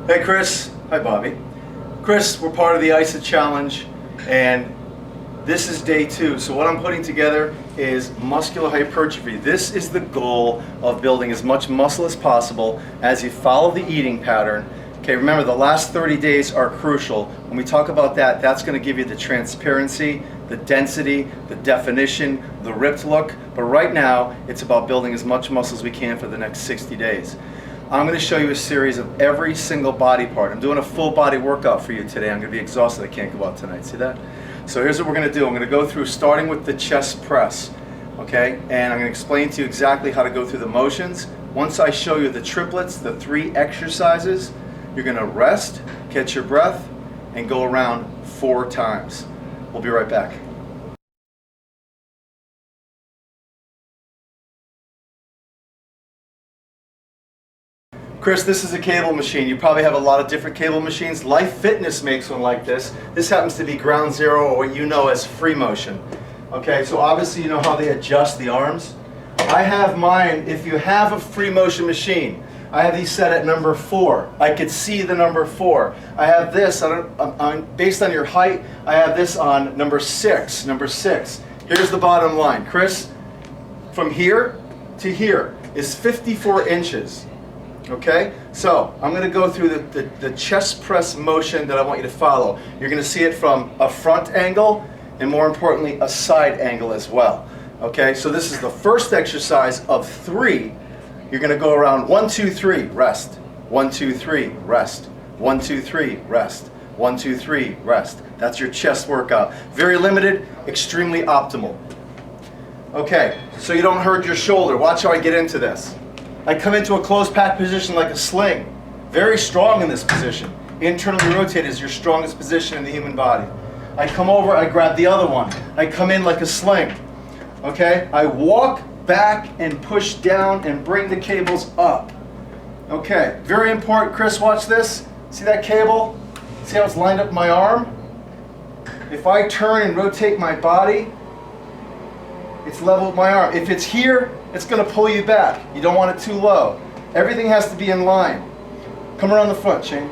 Hey Chris. Hi Bobby. Chris, we're part of the ISA challenge and this is day 2. So what I'm putting together is muscular hypertrophy. This is the goal of building as much muscle as possible as you follow the eating pattern. Okay, remember the last 30 days are crucial. When we talk about that, that's going to give you the transparency, the density, the definition, the ripped look. But right now, it's about building as much muscle as we can for the next 60 days. I'm going to show you a series of every single body part. I'm doing a full body workout for you today. I'm going to be exhausted. I can't go out tonight. See that? So here's what we're going to do. I'm going to go through starting with the chest press. Okay? And I'm going to explain to you exactly how to go through the motions. Once I show you the triplets, the 3 exercises, you're going to rest, catch your breath, and go around 4 times. We'll be right back. Chris, this is a cable machine. You probably have a lot of different cable machines. Life Fitness makes one like this. This happens to be Ground Zero, or what you know as free motion. Okay, so obviously you know how they adjust the arms. I have mine, if you have a free motion machine, I have these set at number 4. I could see the number 4. I have this, based on your height, I have this on number 6. Number 6. Here's the bottom line. Chris, from here to here is 54 inches. Okay, so I'm going to go through the chest press motion that I want you to follow. You're going to see it from a front angle and more importantly a side angle as well. Okay, so this is the first exercise of 3. You're going to go around 1, 2, 3, rest. 1, 2, 3, rest. 1, 2, 3, rest. 1, 2, 3, rest. That's your chest workout. Very limited, extremely optimal. Okay, so you don't hurt your shoulder. Watch how I get into this. I come into a closed pack position like a sling. Very strong in this position. Internally rotated is your strongest position in the human body. I come over, I grab the other one. I come in like a sling. Okay, I walk back and push down and bring the cables up. Okay, very important, Chris, watch this. See that cable? See how it's lined up in my arm? If I turn and rotate my body, it's level with my arm. If it's here, it's going to pull you back. You don't want it too low. Everything has to be in line. Come around the front, Shane.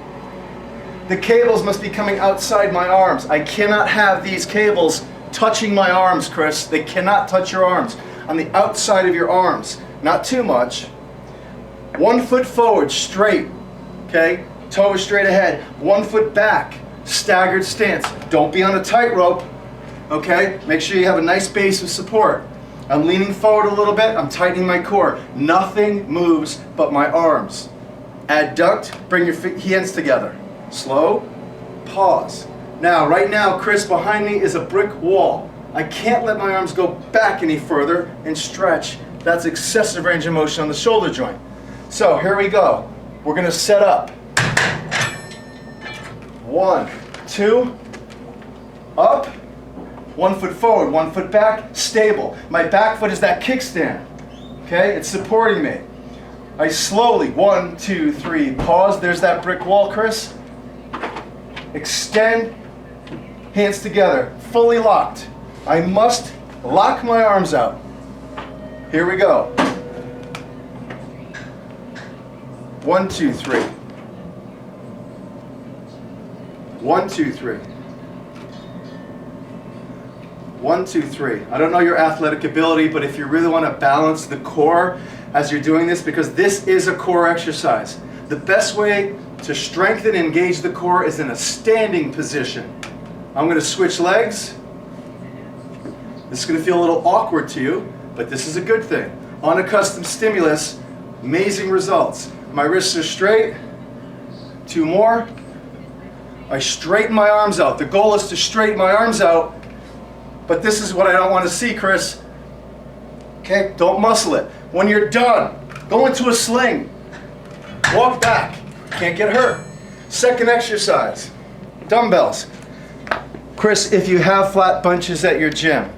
The cables must be coming outside my arms. I cannot have these cables touching my arms, Chris. They cannot touch your arms. On the outside of your arms. Not too much. 1 foot forward, straight. Okay? Toe is straight ahead. 1 foot back. Staggered stance. Don't be on a tightrope. Okay? Make sure you have a nice base of support. I'm leaning forward a little bit. I'm tightening my core. Nothing moves but my arms. Adduct. Bring your hands together. Slow. Pause. Now, right now, Chris, behind me is a brick wall. I can't let my arms go back any further and stretch. That's excessive range of motion on the shoulder joint. So here we go. We're going to set up. 1, 2, up. 1 foot forward, 1 foot back, stable. My back foot is that kickstand. Okay, it's supporting me. I slowly, 1, 2, 3, pause. There's that brick wall, Chris. Extend, hands together, fully locked. I must lock my arms out. Here we go. 1, 2, 3. 1, 2, 3. 1, 2, 3. I don't know your athletic ability, but if you really want to balance the core as you're doing this, because this is a core exercise, the best way to strengthen and engage the core is in a standing position. I'm going to switch legs. This is going to feel a little awkward to you, but this is a good thing. Unaccustomed stimulus, amazing results. My wrists are straight. 2 more. I straighten my arms out. The goal is to straighten my arms out. But this is what I don't want to see, Chris. Okay, don't muscle it. When you're done, go into a sling. Walk back. Can't get hurt. Second exercise, dumbbells. Chris, if you have flat benches at your gym,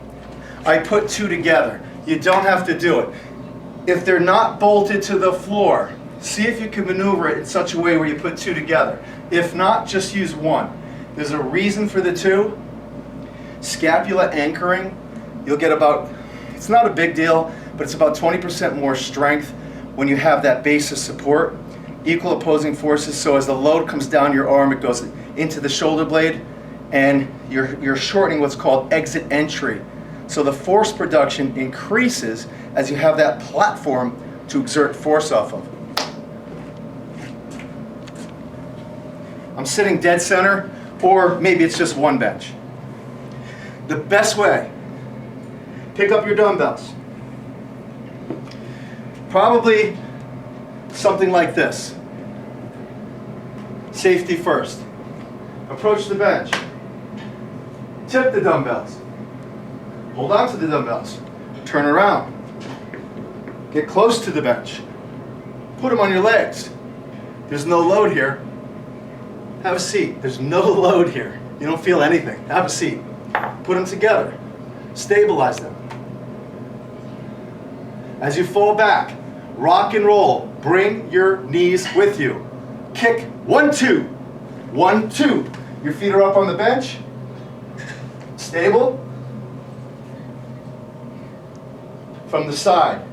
I put 2 together. You don't have to do it. If they're not bolted to the floor, see if you can maneuver it in such a way where you put 2 together. If not, just use 1. There's a reason for the 2. Scapula anchoring, you'll get about, it's not a big deal, but it's about 20% more strength when you have that base of support. equal opposing forces. So as the load comes down your arm, it goes into the shoulder blade, and you're shortening what's called exit entry. So the force production increases as you have that platform to exert force off of. I'm sitting dead center, or maybe it's just one bench. The best way, pick up your dumbbells. Probably something like this. Safety first. Approach the bench. Tip the dumbbells. Hold on to the dumbbells. Turn around. Get close to the bench. Put them on your legs. There's no load here. Have a seat. There's no load here. You don't feel anything. Have a seat. Put them together. Stabilize them. As you fall back, rock and roll. Bring your knees with you. Kick. 1, 2. 1, 2. Your feet are up on the bench. Stable. From the side.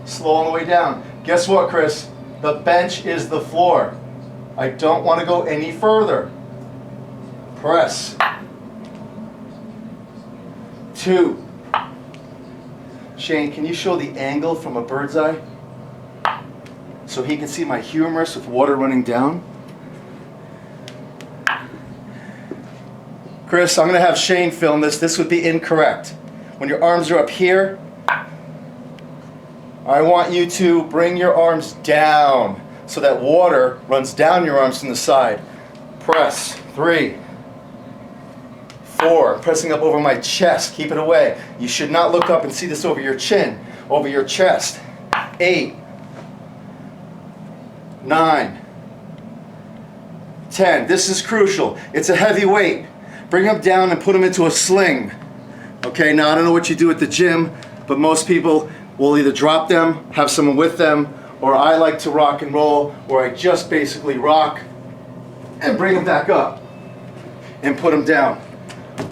Slow on the way down. Guess what, Chris? The bench is the floor. I don't want to go any further. Press. 2. Shane, can you show the angle from a bird's eye? So he can see my humerus with water running down? Chris, I'm going to have Shane film this. This would be incorrect. When your arms are up here, I want you to bring your arms down so that water runs down your arms from the side. Press. 3, 4. Pressing up over my chest. Keep it away. You should not look up and see this over your chin, over your chest. 8, 9, 10. This is crucial. It's a heavy weight. Bring them down and put them into a sling. Okay, now I don't know what you do at the gym, but most people will either drop them, have someone with them, or I like to rock and roll, where I just basically rock and bring them back up and put them down.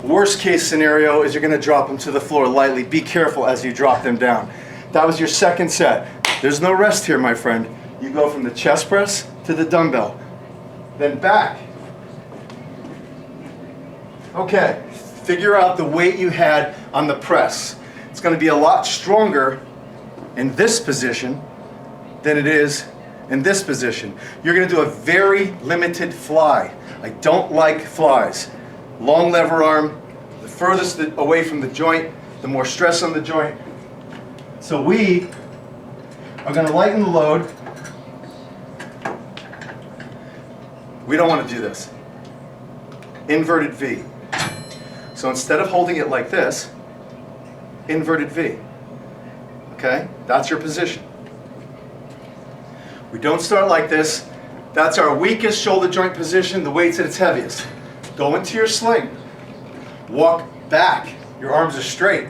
Worst case scenario is you're going to drop them to the floor lightly. Be careful as you drop them down. That was your second set. There's no rest here, my friend. You go from the chest press to the dumbbell, then back. Okay, figure out the weight you had on the press. It's going to be a lot stronger in this position than it is in this position. You're going to do a very limited fly. I don't like flies. Long lever arm, the furthest away from the joint, the more stress on the joint. So we are going to lighten the load. We don't want to do this. Inverted V. So instead of holding it like this, inverted V. Okay? That's your position. We don't start like this. That's our weakest shoulder joint position. The weight's at its heaviest. Go into your sling. Walk back. Your arms are straight.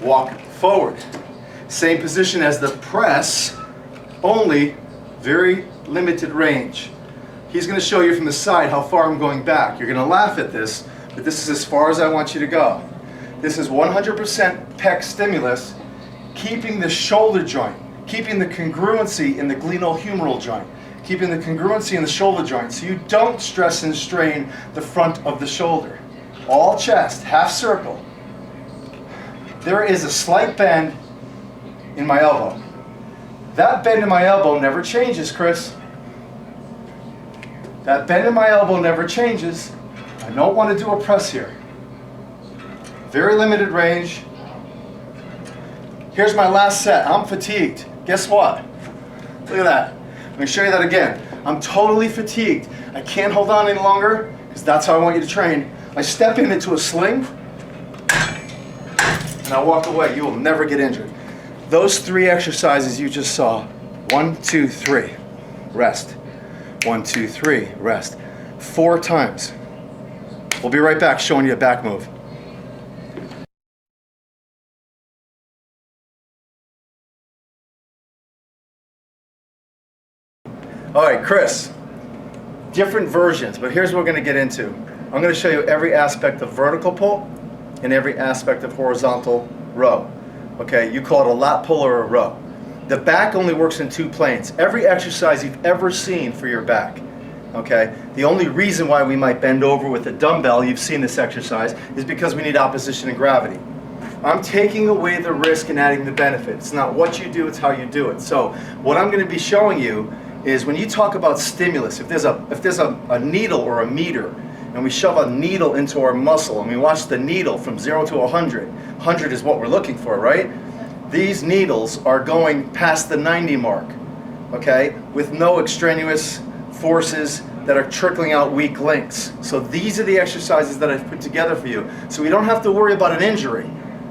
Walk forward. Same position as the press, only very limited range. He's going to show you from the side how far I'm going back. You're going to laugh at this, but this is as far as I want you to go. This is 100% pec stimulus, keeping the shoulder joint, keeping the congruency in the glenohumeral joint, keeping the congruency in the shoulder joint so you don't stress and strain the front of the shoulder. All chest, half circle. There is a slight bend in my elbow. That bend in my elbow never changes, Chris. That bend in my elbow never changes. I don't want to do a press here. Very limited range. Here's my last set. I'm fatigued. Guess what? Look at that. I'm going to show you that again. I'm totally fatigued. I can't hold on any longer because that's how I want you to train. I step into a sling and I walk away. You will never get injured. Those 3 exercises you just saw. 1, 2, 3. Rest. 1, 2, 3. Rest. 4 times. We'll be right back showing you a back move. All right, Chris, different versions, but here's what we're going to get into. I'm going to show you every aspect of vertical pull and every aspect of horizontal row. Okay, you call it a lat pull or a row. The back only works in 2 planes. Every exercise you've ever seen for your back, okay? The only reason why we might bend over with a dumbbell, you've seen this exercise, is because we need opposition and gravity. I'm taking away the risk and adding the benefit. It's not what you do, it's how you do it. So what I'm going to be showing you is when you talk about stimulus, if there's a needle or a meter, and we shove a needle into our muscle, and we watch the needle from 0 to 100. 100 is what we're looking for, right? These needles are going past the 90 mark, okay, with no extraneous forces that are trickling out weak links. So these are the exercises that I've put together for you. So we don't have to worry about an injury,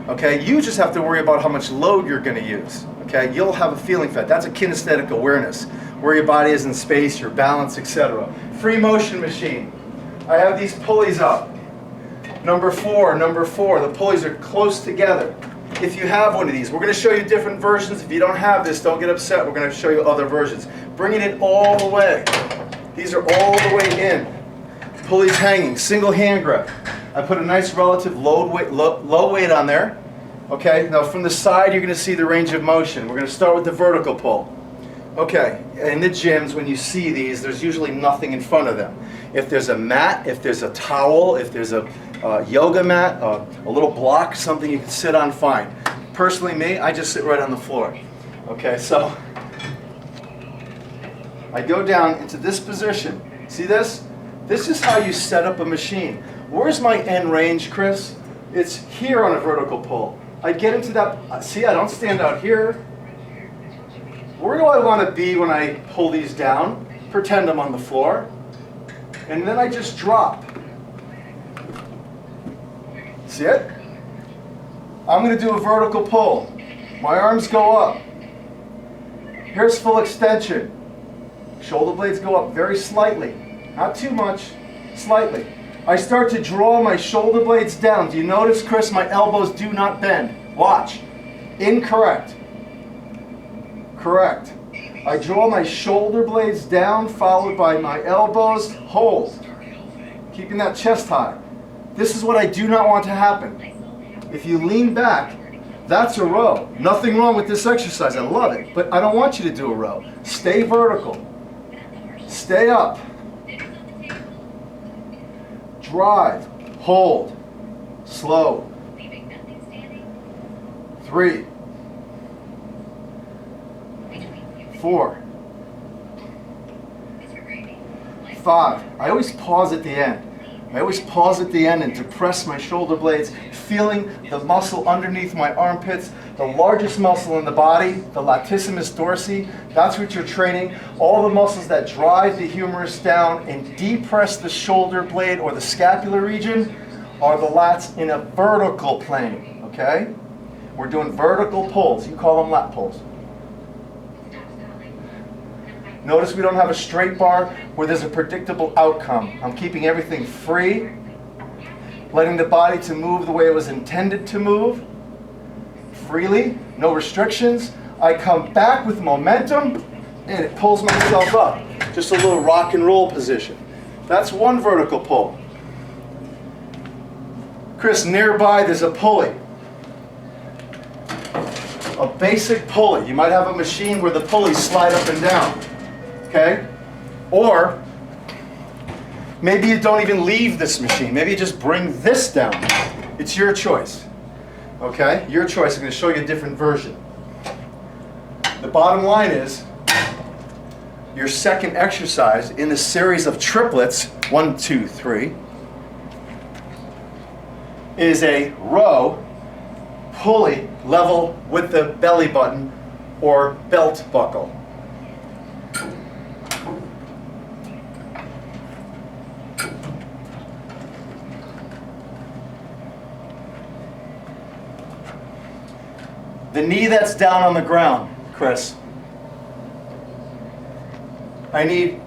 okay? You just have to worry about how much load you're going to use, okay? You'll have a feeling for that. That's a kinesthetic awareness, where your body is in space, your balance, etc. Free motion machine. I have these pulleys up. Number 4, the pulleys are close together. If you have one of these, we're going to show you different versions. If you don't have this, don't get upset. We're going to show you other versions. Bringing it all the way. These are all the way in. Pulleys hanging, single hand grip. I put a nice relative low weight on there. Okay, now from the side you're going to see the range of motion. We're going to start with the vertical pull. Okay, in the gyms when you see these, there's usually nothing in front of them. If there's a mat, if there's a towel, if there's a yoga mat, a little block, something you can sit on, fine. Personally, me, I just sit right on the floor. Okay, so I go down into this position. See this? This is how you set up a machine. Where's my end range, Chris? It's here on a vertical pull. I get into that, see, I don't stand out here. Where do I want to be when I pull these down? Pretend I'm on the floor. And then I just drop. See it? I'm going to do a vertical pull. My arms go up. Here's full extension. Shoulder blades go up very slightly. Not too much, slightly. I start to draw my shoulder blades down. Do you notice, Chris, my elbows do not bend? Watch. Incorrect. Correct. I draw my shoulder blades down, followed by my elbows. Hold. Keeping that chest high. This is what I do not want to happen. If you lean back, that's a row. Nothing wrong with this exercise. I love it. But I don't want you to do a row. Stay vertical. Stay up. Drive. Hold. Slow. 3. 4. 5. I always pause at the end. I always pause at the end and depress my shoulder blades, feeling the muscle underneath my armpits, the largest muscle in the body, the latissimus dorsi. That's what you're training. All the muscles that drive the humerus down and depress the shoulder blade or the scapular region are the lats in a vertical plane, okay? We're doing vertical pulls. You call them lat pulls. Notice we don't have a straight bar where there's a predictable outcome. I'm keeping everything free, letting the body to move the way it was intended to move, freely, no restrictions. I come back with momentum, and it pulls myself up. Just a little rock and roll position. That's one vertical pull. Chris, nearby there's a pulley. A basic pulley. You might have a machine where the pulleys slide up and down. Okay? Or maybe you don't even leave this machine. Maybe you just bring this down. It's your choice. Okay? Your choice. I'm going to show you a different version. The bottom line is your second exercise in the series of triplets, 1, 2, 3, is a row pulley level with the belly button or belt buckle. The knee that's down on the ground, Chris. I need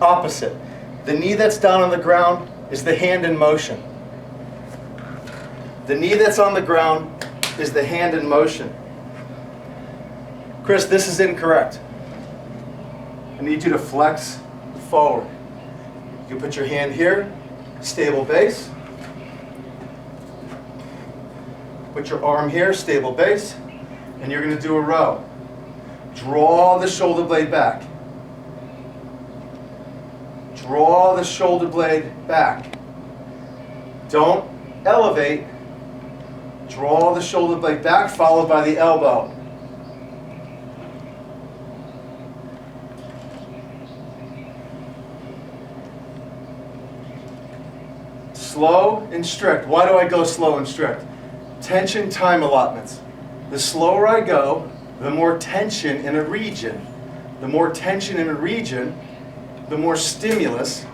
opposite. The knee that's down on the ground is the hand in motion. The knee that's on the ground is the hand in motion. Chris, this is incorrect. I need you to flex forward. You put your hand here, stable base. Put your arm here, stable base. And you're going to do a row. Draw the shoulder blade back. Draw the shoulder blade back. Don't elevate. Draw the shoulder blade back, followed by the elbow. Slow and strict. Why do I go slow and strict? Tension time allotments. The slower I go, the more tension in a region. The more tension in a region, the more stimulus.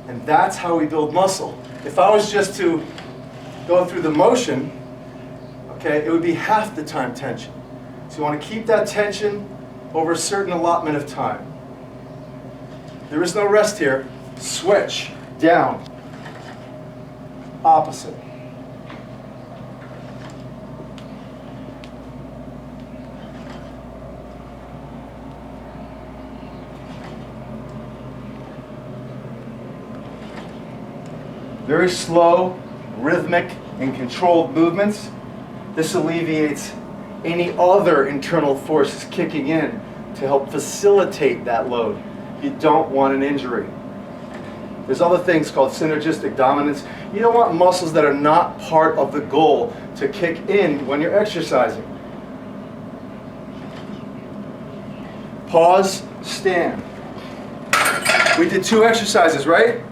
And that's how we build muscle. If I was just to go through the motion, okay, it would be half the time tension. So you want to keep that tension over a certain allotment of time. There is no rest here. Switch, down, opposite. Very slow, rhythmic, and controlled movements. This alleviates any other internal forces kicking in to help facilitate that load. You don't want an injury. There's other things called synergistic dominance. You don't want muscles that are not part of the goal to kick in when you're exercising. Pause, stand. We did 2 exercises, right?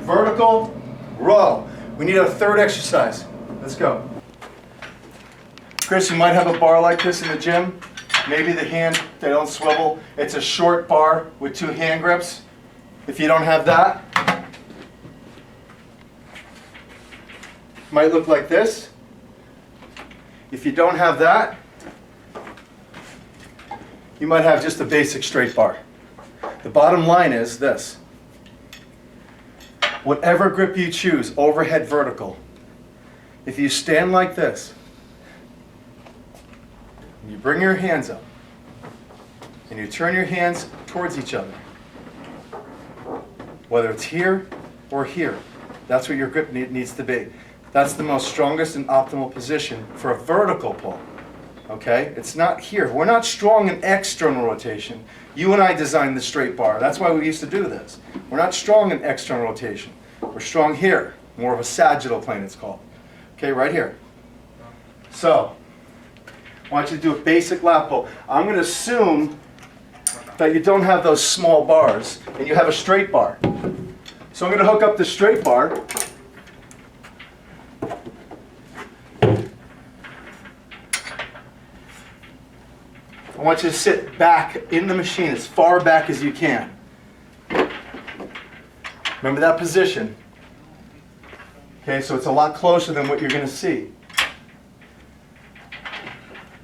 Vertical, row. We need a 3rd exercise. Let's go. Chris, you might have a bar like this in the gym. Maybe the hand, they don't swivel. It's a short bar with 2 hand grips. If you don't have that, it might look like this. If you don't have that, you might have just a basic straight bar. The bottom line is this. Whatever grip you choose, overhead, vertical, if you stand like this, and you bring your hands up, and you turn your hands towards each other, whether it's here or here, that's what your grip needs to be. That's the most strongest and optimal position for a vertical pull. Okay? It's not here. We're not strong in external rotation. You and I designed the straight bar. That's why we used to do this. We're not strong in external rotation. We're strong here. More of a sagittal plane, it's called. Okay, right here. So, I want you to do a basic lat pull. I'm going to assume that you don't have those small bars and you have a straight bar. So I'm going to hook up the straight bar. I want you to sit back in the machine as far back as you can. Remember that position. Okay, so it's a lot closer than what you're going to see.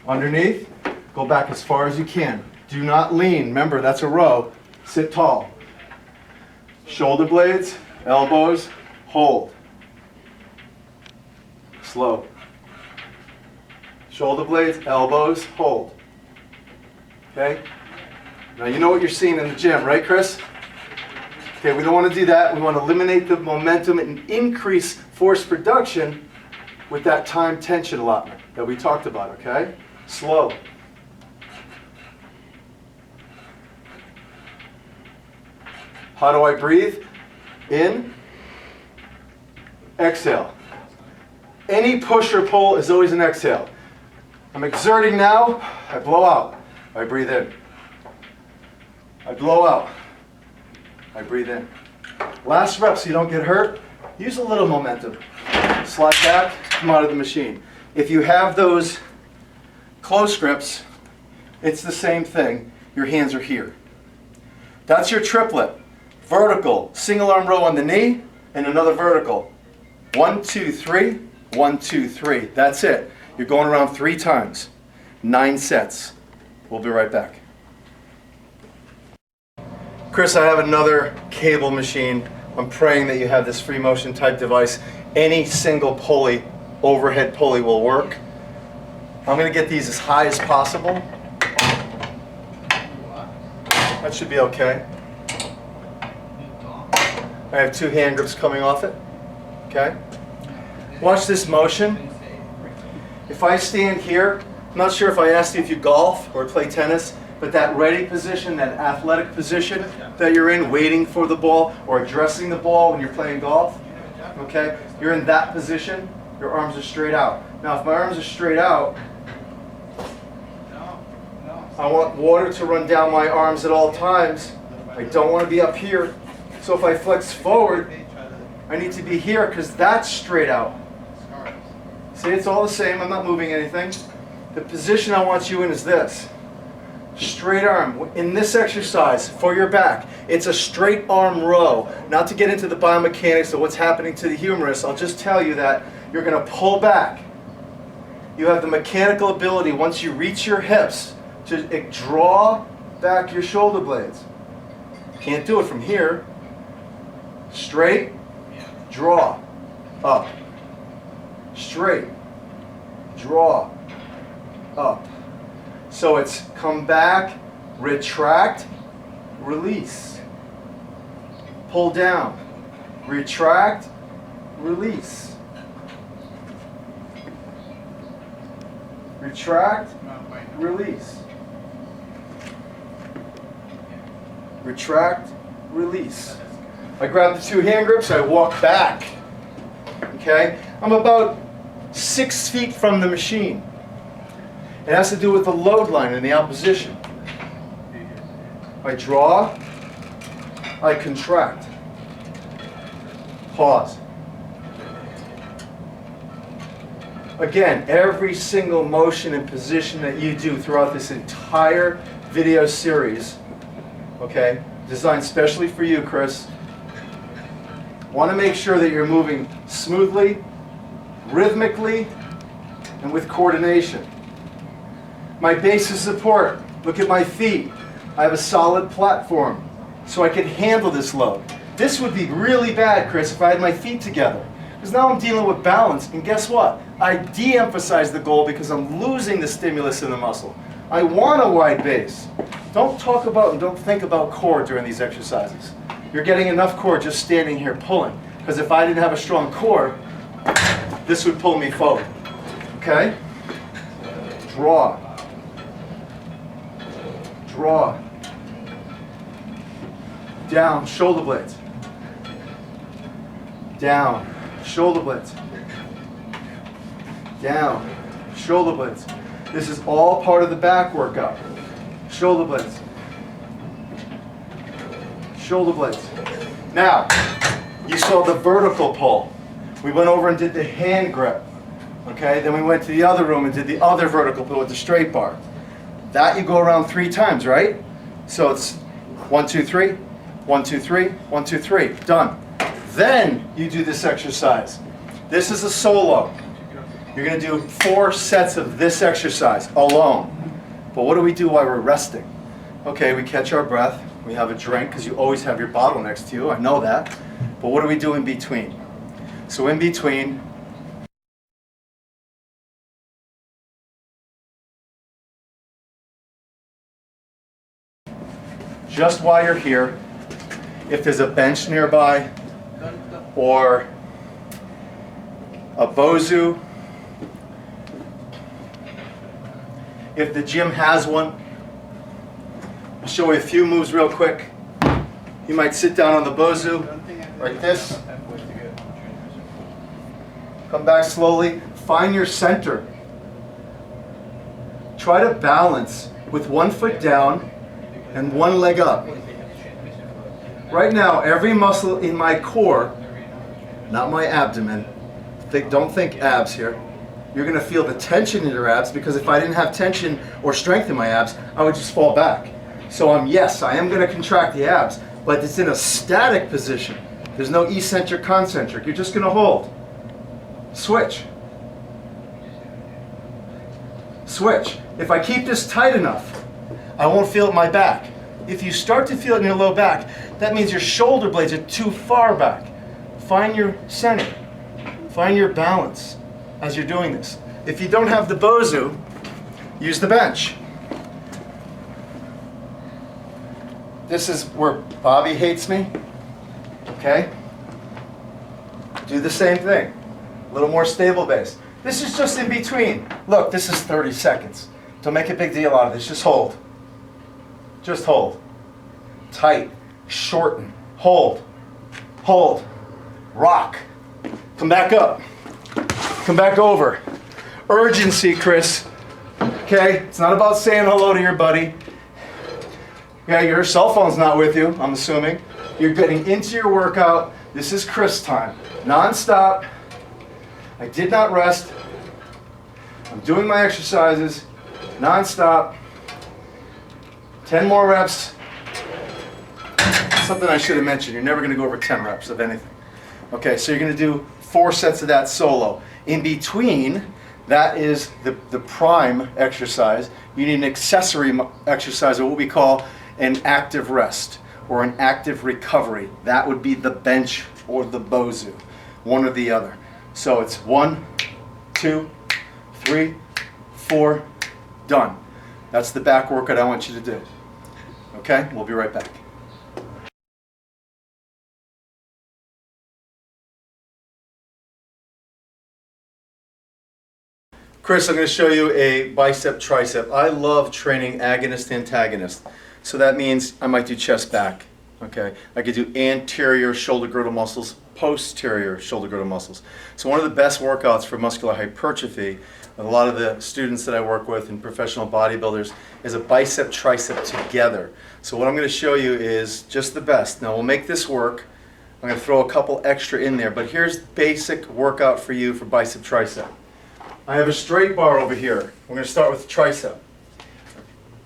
Underneath, go back as far as you can. Do not lean. Remember, that's a row. Sit tall. Shoulder blades, elbows, hold. Slow. Shoulder blades, elbows, hold. Okay? Now you know what you're seeing in the gym, right, Chris? Okay, we don't want to do that. We want to eliminate the momentum and increase force production with that time tension allotment that we talked about, okay? Slow. How do I breathe? In, exhale. Any push or pull is always an exhale. I'm exerting now, I blow out. I breathe in. I blow out. I breathe in. Last rep so you don't get hurt. Use a little momentum. Slide back, come out of the machine. If you have those close grips, it's the same thing. Your hands are here. That's your triplet. Vertical, single arm row on the knee, and another vertical. 1, 2, 3, 1, 2, 3. That's it. You're going around 3 times. 9 sets. We'll be right back. Chris, I have another cable machine. I'm praying that you have this free motion type device. Any single pulley, overhead pulley will work. I'm going to get these as high as possible. That should be okay. I have 2 hand grips coming off it. Okay? Watch this motion. If I stand here, I'm not sure if I asked you if you golf or play tennis, but that ready position, that athletic position that you're in, waiting for the ball or addressing the ball when you're playing golf, okay? You're in that position, your arms are straight out. Now if my arms are straight out, I want water to run down my arms at all times. I don't want to be up here. So if I flex forward, I need to be here because that's straight out. See, it's all the same. I'm not moving anything. The position I want you in is this. Straight arm. In this exercise, for your back, it's a straight arm row. Not to get into the biomechanics of what's happening to the humerus, I'll just tell you that you're going to pull back. You have the mechanical ability, once you reach your hips, to draw back your shoulder blades. Can't do it from here. Straight, draw, up. Straight, draw, up. So it's come back, retract, release. Pull down, retract, release. Retract, release. Retract, release. I grab the two hand grips, I walk back. Okay? I'm about 6 feet from the machine. It has to do with the load line and the opposition. I draw, I contract. Pause. Again, every single motion and position that you do throughout this entire video series, okay, designed specially for you, Chris, want to make sure that you're moving smoothly, rhythmically, and with coordination. My base of support, look at my feet. I have a solid platform, so I can handle this load. This would be really bad, Chris, if I had my feet together. Because now I'm dealing with balance, and guess what? I de-emphasize the goal because I'm losing the stimulus in the muscle. I want a wide base. Don't talk about and don't think about core during these exercises. You're getting enough core just standing here pulling. Because if I didn't have a strong core, this would pull me forward. Okay? Draw. Draw. Down, shoulder blades. Down, shoulder blades. Down, shoulder blades. This is all part of the back workout. Shoulder blades. Shoulder blades. Now, you saw the vertical pull. We went over and did the hand grip. Okay, then we went to the other room and did the other vertical pull with the straight bar. That you go around 3 times, right? So it's 1, 2, 3, 1, 2, 3, 1, 2, 3. Done. Then you do this exercise. This is a solo. You're going to do 4 sets of this exercise alone. But what do we do while we're resting? Okay, we catch our breath. We have a drink because you always have your bottle next to you. I know that. But what do we do in between? So in between, just while you're here, if there's a bench nearby or a Bozu, if the gym has one, I'll show you a few moves real quick. You might sit down on the Bozu like this. Come back slowly. Find your center. Try to balance with 1 foot down and 1 leg up. Right now, every muscle in my core, not my abdomen, don't think abs here. You're going to feel the tension in your abs because if I didn't have tension or strength in my abs, I would just fall back. So yes, I am going to contract the abs, but it's in a static position. There's no eccentric, concentric. You're just going to hold. Switch. Switch. If I keep this tight enough, I won't feel it in my back. If you start to feel it in your low back, that means your shoulder blades are too far back. Find your center. Find your balance as you're doing this. If you don't have the Bozu, use the bench. This is where Bobby hates me. Okay? Do the same thing. A little more stable base. This is just in between. Look, this is 30 seconds. Don't make a big deal out of this. Just hold. Just hold. Tight. Shorten. Hold. Hold. Rock. Come back up. Come back over. Urgency, Chris. Okay? It's not about saying hello to your buddy. Yeah, your cell phone's not with you, I'm assuming. You're getting into your workout. This is Chris time. Non-stop. I did not rest. I'm doing my exercises. Non-stop. 10 more reps. Something I should have mentioned. You're never going to go over 10 reps of anything. Okay, so you're going to do 4 sets of that solo. In between, that is the prime exercise. You need an accessory exercise, or what we call an active rest or an active recovery. That would be the bench or the bozu, one or the other. So it's 1, 2, 3, 4, done. That's the back workout I want you to do. Okay, we'll be right back. Chris, I'm going to show you a bicep tricep. I love training agonist antagonist. So that means I might do chest back. Okay, I could do anterior shoulder girdle muscles, posterior shoulder girdle muscles. So one of the best workouts for muscular hypertrophy, a lot of the students that I work with and professional bodybuilders, is a bicep tricep together. So what I'm going to show you is just the best. Now we'll make this work. I'm going to throw a couple extra in there, but here's basic workout for you for bicep tricep. I have a straight bar over here. We're going to start with tricep.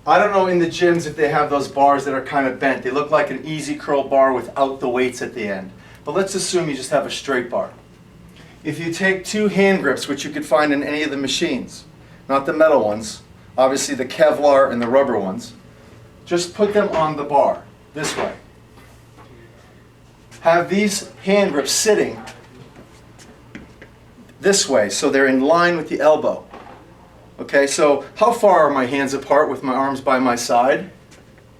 I don't know in the gyms if they have those bars that are kind of bent. They look like an easy curl bar without the weights at the end. But let's assume you just have a straight bar. If you take 2 hand grips, which you could find in any of the machines, not the metal ones, obviously the Kevlar and the rubber ones, just put them on the bar this way. Have these hand grips sitting this way so they're in line with the elbow. Okay, so how far are my hands apart with my arms by my side?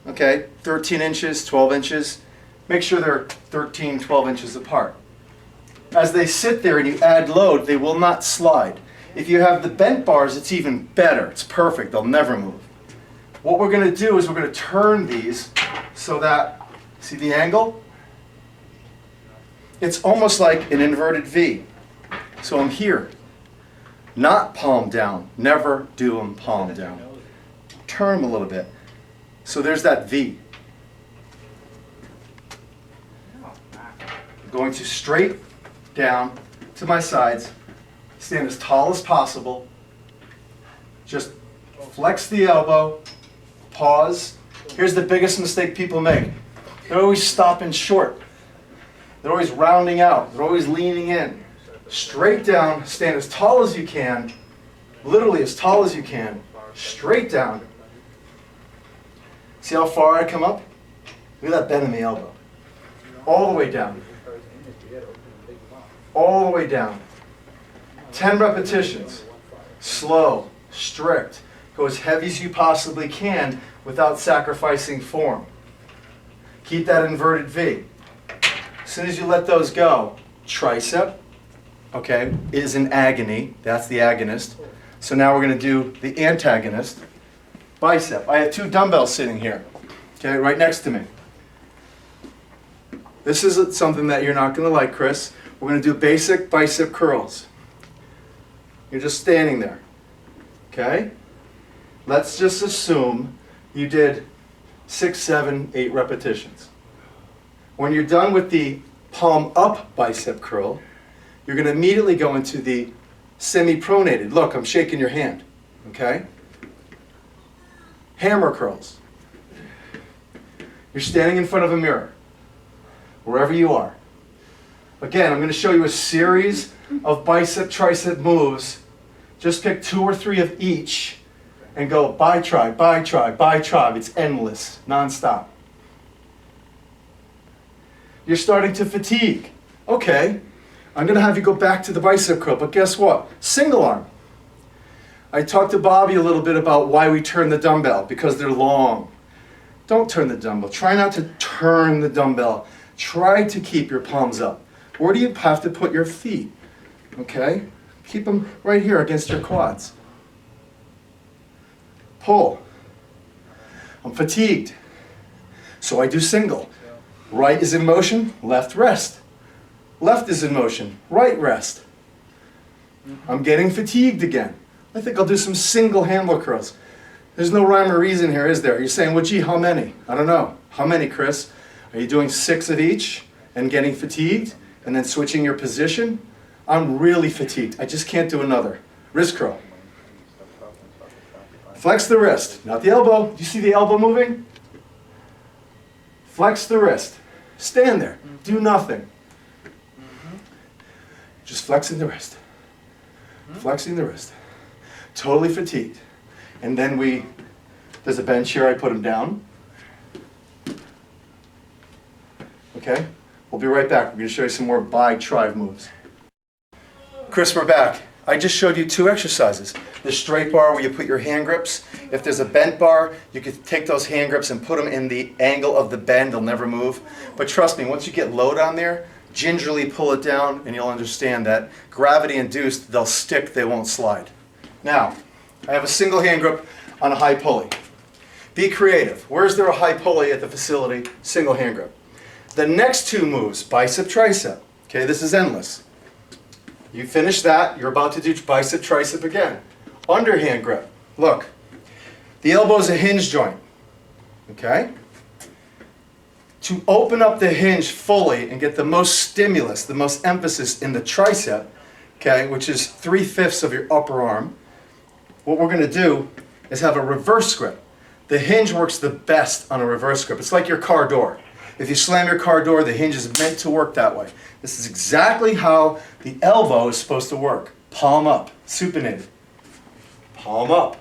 Okay, 13 inches, 12 inches. Make sure they're 13, 12 inches apart. As they sit there and you add load, they will not slide. If you have the bent bars, it's even better. It's perfect. They'll never move. What we're going to do is we're going to turn these so that, see the angle? It's almost like an inverted V. So I'm here. Not palm down. Never do them palm down. Turn them a little bit. So there's that V. I'm going to straight down to my sides. Stand as tall as possible. Just flex the elbow. Pause. Here's the biggest mistake people make. They're always stopping short. They're always rounding out. They're always leaning in. Straight down, stand as tall as you can, literally as tall as you can, straight down. See how far I come up? Look at that bend in the elbow. All the way down. All the way down. 10 repetitions. Slow, strict. Go as heavy as you possibly can without sacrificing form. Keep that inverted V. As soon as you let those go, tricep, okay, is in agony. That's the agonist. So now we're going to do the antagonist, bicep. I have 2 dumbbells sitting here, okay, right next to me. This is something that you're not going to like, Chris. We're going to do basic bicep curls. You're just standing there, okay? Let's just assume you did 6, 7, 8 repetitions. When you're done with the palm up bicep curl, you're going to immediately go into the semi-pronated. Look, I'm shaking your hand, okay? Hammer curls. You're standing in front of a mirror, wherever you are. Again, I'm going to show you a series of bicep, tricep moves. Just pick 2 or 3 of each and go bi-tribe, bi-tribe, bi-tribe. It's endless, non-stop. You're starting to fatigue. Okay. I'm going to have you go back to the bicep curl, but guess what? Single arm. I talked to Bobby a little bit about why we turn the dumbbell, because they're long. Don't turn the dumbbell. Try not to turn the dumbbell. Try to keep your palms up. Where do you have to put your feet? Okay? Keep them right here against your quads. Pull. I'm fatigued, so I do single. Right is in motion, left rest. Left is in motion, right rest. I'm getting fatigued again. I think I'll do some single handle curls. There's no rhyme or reason here, is there? You're saying, well, gee, how many? I don't know. How many, Chris? Are you doing 6 of each and getting fatigued and then switching your position? I'm really fatigued. I just can't do another. Wrist curl. Flex the wrist, not the elbow. Do you see the elbow moving? Flex the wrist. Stand there. Do nothing. Just flexing the wrist. Flexing the wrist. Totally fatigued. And then there's a bench here, I put him down. Okay? We'll be right back. We're going to show you some more bi-trive moves. Chris, we're back. I just showed you 2 exercises. The straight bar where you put your hand grips. If there's a bent bar, you could take those hand grips and put them in the angle of the bend. They'll never move. But trust me, once you get load on there, gingerly pull it down and you'll understand that gravity induced, they'll stick, they won't slide. Now, I have a single hand grip on a high pulley. Be creative. Where's there a high pulley at the facility? Single hand grip. The next 2 moves, bicep, tricep. Okay, this is endless. You finish that, you're about to do bicep, tricep again. Underhand grip. Look, the elbow is a hinge joint. Okay? To open up the hinge fully and get the most stimulus, the most emphasis in the tricep, okay, which is 3/5 of your upper arm, what we're going to do is have a reverse grip. The hinge works the best on a reverse grip. It's like your car door. If you slam your car door, the hinge is meant to work that way. This is exactly how the elbow is supposed to work. Palm up, supinated. Palm up.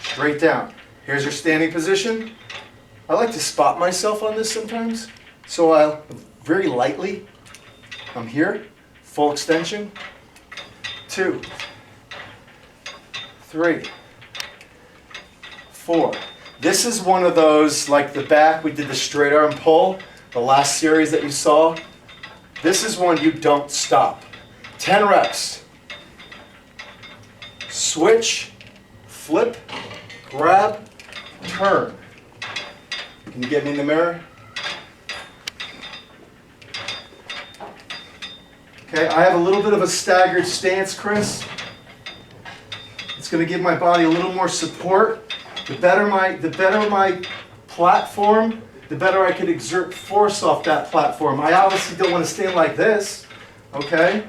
Straight down. Here's your standing position. I like to spot myself on this sometimes. So I'll very lightly, I'm here, full extension. 2, 3, 4. This is one of those, like the back, we did the straight arm pull, the last series that you saw. This is one you don't stop. 10 reps. Switch, flip, grab, turn. Can you get me in the mirror? Okay, I have a little bit of a staggered stance, Chris. It's going to give my body a little more support. The better my platform, the better I can exert force off that platform. I obviously don't want to stand like this, okay?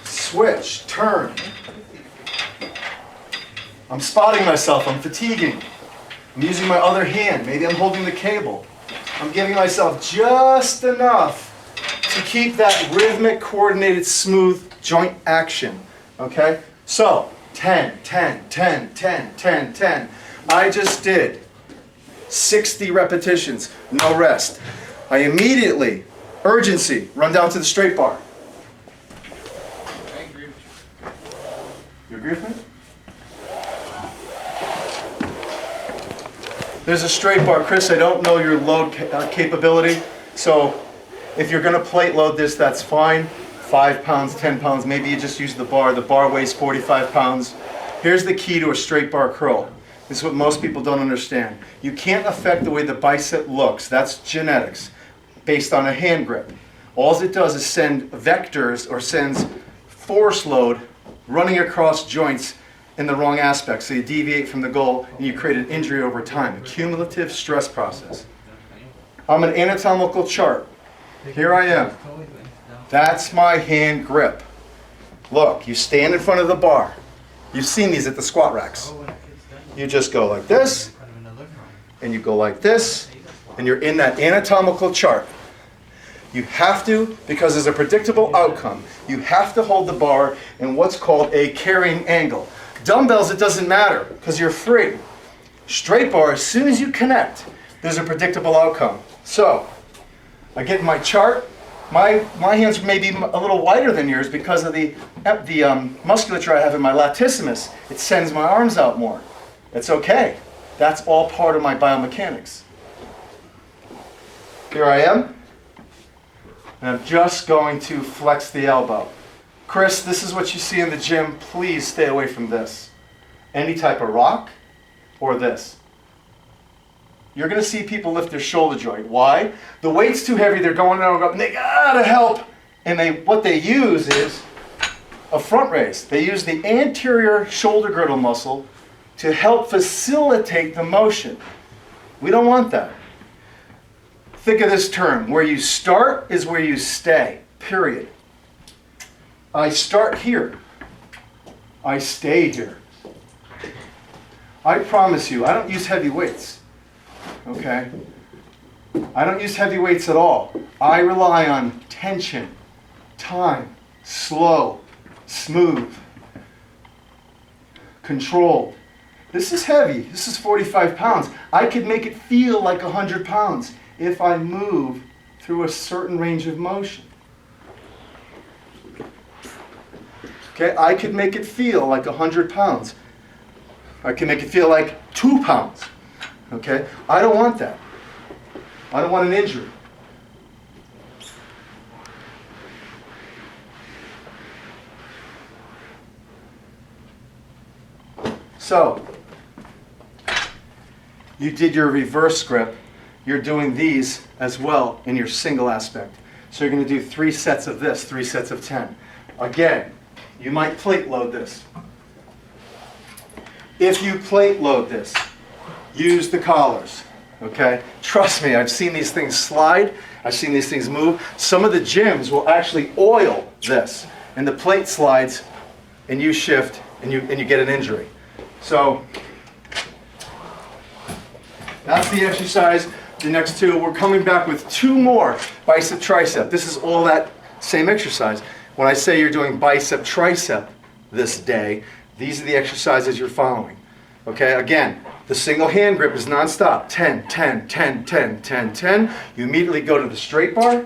Switch, turn. I'm spotting myself, I'm fatiguing. I'm using my other hand, maybe I'm holding the cable. I'm giving myself just enough to keep that rhythmic, coordinated, smooth joint action, okay? So, 10, 10, 10, 10, 10, 10. I just did 60 repetitions, no rest. I immediately, urgency, run down to the straight bar. I agree with You agree with me? There's a straight bar. Chris, I don't know your load capability, so if you're going to plate load this, that's fine. 5 pounds, 10 pounds, maybe you just use the bar. The bar weighs 45 pounds. Here's the key to a straight bar curl. This is what most people don't understand. You can't affect the way the bicep looks. That's genetics, based on a hand grip. All it does is send vectors or sends force load running across joints in the wrong aspect. So you deviate from the goal and you create an injury over time. A cumulative stress process. I'm an anatomical chart. Here I am. That's my hand grip. Look, you stand in front of the bar. You've seen these at the squat racks. You just go like this, and you go like this, and you're in that anatomical chart. You have to, because there's a predictable outcome, you have to hold the bar in what's called a carrying angle. Dumbbells, it doesn't matter, because you're free. Straight bar, as soon as you connect, there's a predictable outcome. So, I get my chart. My hands may be a little wider than yours because of the musculature I have in my latissimus. It sends my arms out more. It's okay. That's all part of my biomechanics. Here I am. And I'm just going to flex the elbow. Chris, this is what you see in the gym. Please stay away from this. Any type of rock or this. You're going to see people lift their shoulder joint. Why? The weight's too heavy. They're going up and they gotta help. And what they use is a front raise. They use the anterior shoulder girdle muscle to help facilitate the motion. We don't want that. Think of this term. Where you start is where you stay. Period. I start here. I stay here. I promise you, I don't use heavy weights. Okay? I don't use heavy weights at all. I rely on tension, time, slow, smooth, controlled. This is heavy. This is 45 pounds. I could make it feel like 100 pounds if I move through a certain range of motion. Okay, I could make it feel like 100 pounds. I can make it feel like 2 pounds. Okay, I don't want that. I don't want an injury. So, you did your reverse grip. You're doing these as well in your single aspect. So you're going to do 3 sets of this, 3 sets of 10. Again, you might plate load this. If you plate load this, use the collars. Okay? Trust me, I've seen these things slide. I've seen these things move. Some of the gyms will actually oil this, and the plate slides, and you shift, and you get an injury. So that's the exercise. The next 2, we're coming back with 2 more bicep tricep. This is all that same exercise. When I say you're doing bicep tricep this day, these are the exercises you're following. Okay, again, the single hand grip is non-stop. 10, 10, 10, 10, 10, 10. You immediately go to the straight bar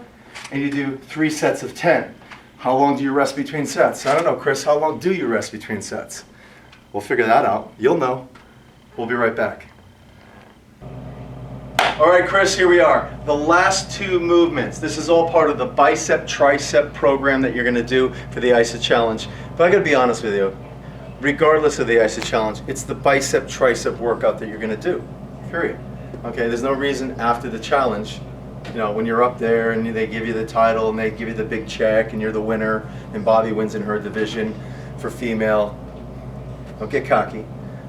and you do 3 sets of 10. How long do you rest between sets? I don't know, Chris, how long do you rest between sets? We'll figure that out. You'll know. We'll be right back. All right, Chris, here we are. The last 2 movements. This is all part of the bicep tricep program that you're going to do for the ISA challenge. But I got to be honest with you, regardless of the ISA challenge, it's the bicep tricep workout that you're going to do. Period. Okay, there's no reason after the challenge, you know, when you're up there and they give you the title and they give you the big check and you're the winner and Bobby wins in her division for female. Don't get cocky.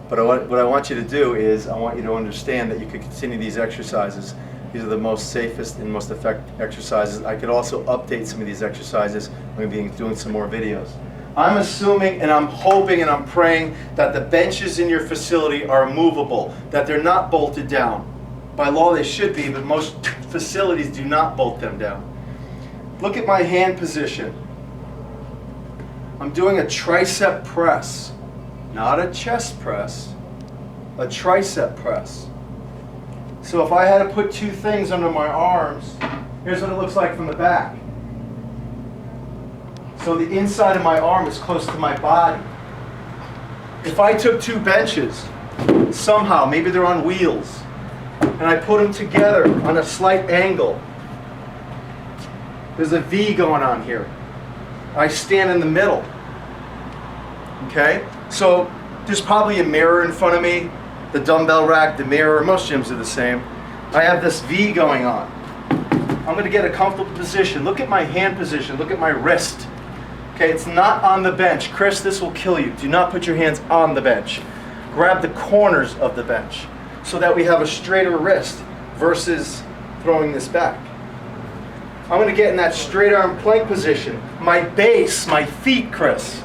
But what I want you to do is I want you to understand that you could continue these exercises. These are the most safest and most effective exercises. I could also update some of these exercises. I'm going to be doing some more videos. I'm assuming and I'm hoping and I'm praying that the benches in your facility are movable, that they're not bolted down. By law they should be, but most facilities do not bolt them down. Look at my hand position. I'm doing a tricep press. Not a chest press, a tricep press. So if I had to put 2 things under my arms, here's what it looks like from the back. So the inside of my arm is close to my body. If I took 2 benches, somehow, maybe they're on wheels, and I put them together on a slight angle, there's a V going on here. I stand in the middle. Okay? So there's probably a mirror in front of me, the dumbbell rack, the mirror, most gyms are the same. I have this V going on. I'm going to get a comfortable position. Look at my hand position, look at my wrist. Okay, it's not on the bench. Chris, this will kill you. Do not put your hands on the bench. Grab the corners of the bench so that we have a straighter wrist versus throwing this back. I'm going to get in that straight arm plank position. My base, my feet, Chris,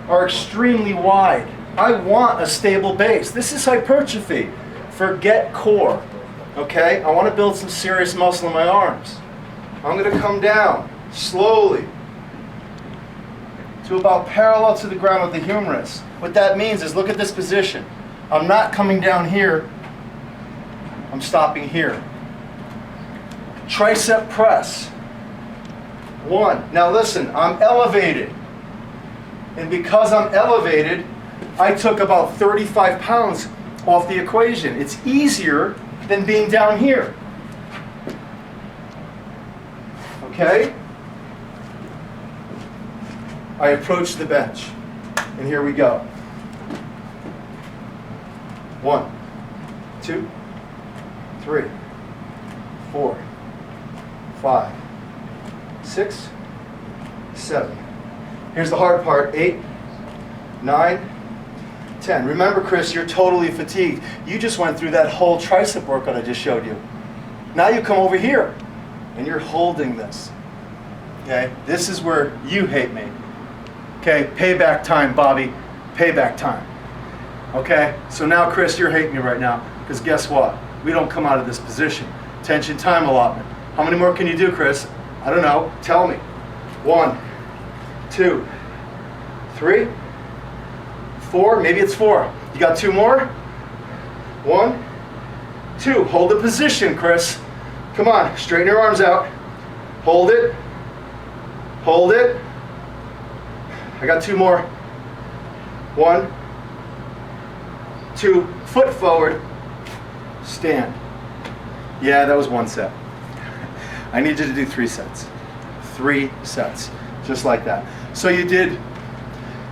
are extremely wide. I want a stable base. This is hypertrophy. Forget core. Okay? I want to build some serious muscle in my arms. I'm going to come down slowly to about parallel to the ground with the humerus. What that means is look at this position. I'm not coming down here. I'm stopping here. Tricep press. 1. Now listen, I'm elevated. And because I'm elevated, I took about 35 pounds off the equation. It's easier than being down here. Okay? I approach the bench. And here we go. 1, 2, 3, 4, 5, 6, 7. Here's the hard part. 8, 9, 10. Remember, Chris, you're totally fatigued. You just went through that whole tricep workout I just showed you. Now you come over here and you're holding this. Okay? This is where you hate me. Okay? Payback time, Bobby. Payback time. Okay? So now, Chris, you're hating me right now because guess what? We don't come out of this position. Tension time allotment. How many more can you do, Chris? I don't know. Tell me. 1, 2, 3, 4. Maybe it's 4. You got 2 more? 1, 2. Hold the position, Chris. Come on. Straighten your arms out. Hold it. Hold it. I got 2 more. 1, 2. Foot forward. Stand. Yeah, that was 1 set. I need you to do 3 sets. 3 sets. Just like that. So you did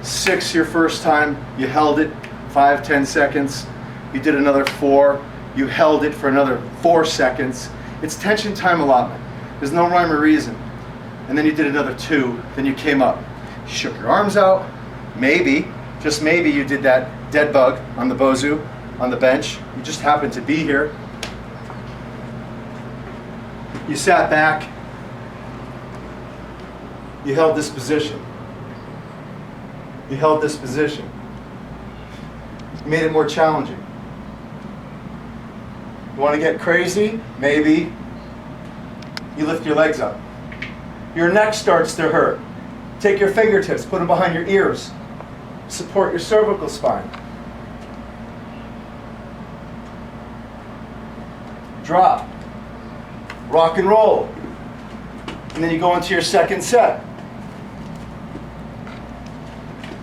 6 your first time. You held it 5, 10 seconds. You did another 4. You held it for another 4 seconds. It's tension time allotment. There's no rhyme or reason. And then you did another 2. Then you came up. You shook your arms out. Maybe, just maybe, you did that dead bug on the bozu, on the bench. You just happened to be here. You sat back. You held this position. You held this position. You made it more challenging. You want to get crazy? Maybe. You lift your legs up. Your neck starts to hurt. Take your fingertips, put them behind your ears. Support your cervical spine. Drop. Rock and roll. And then you go into your second set.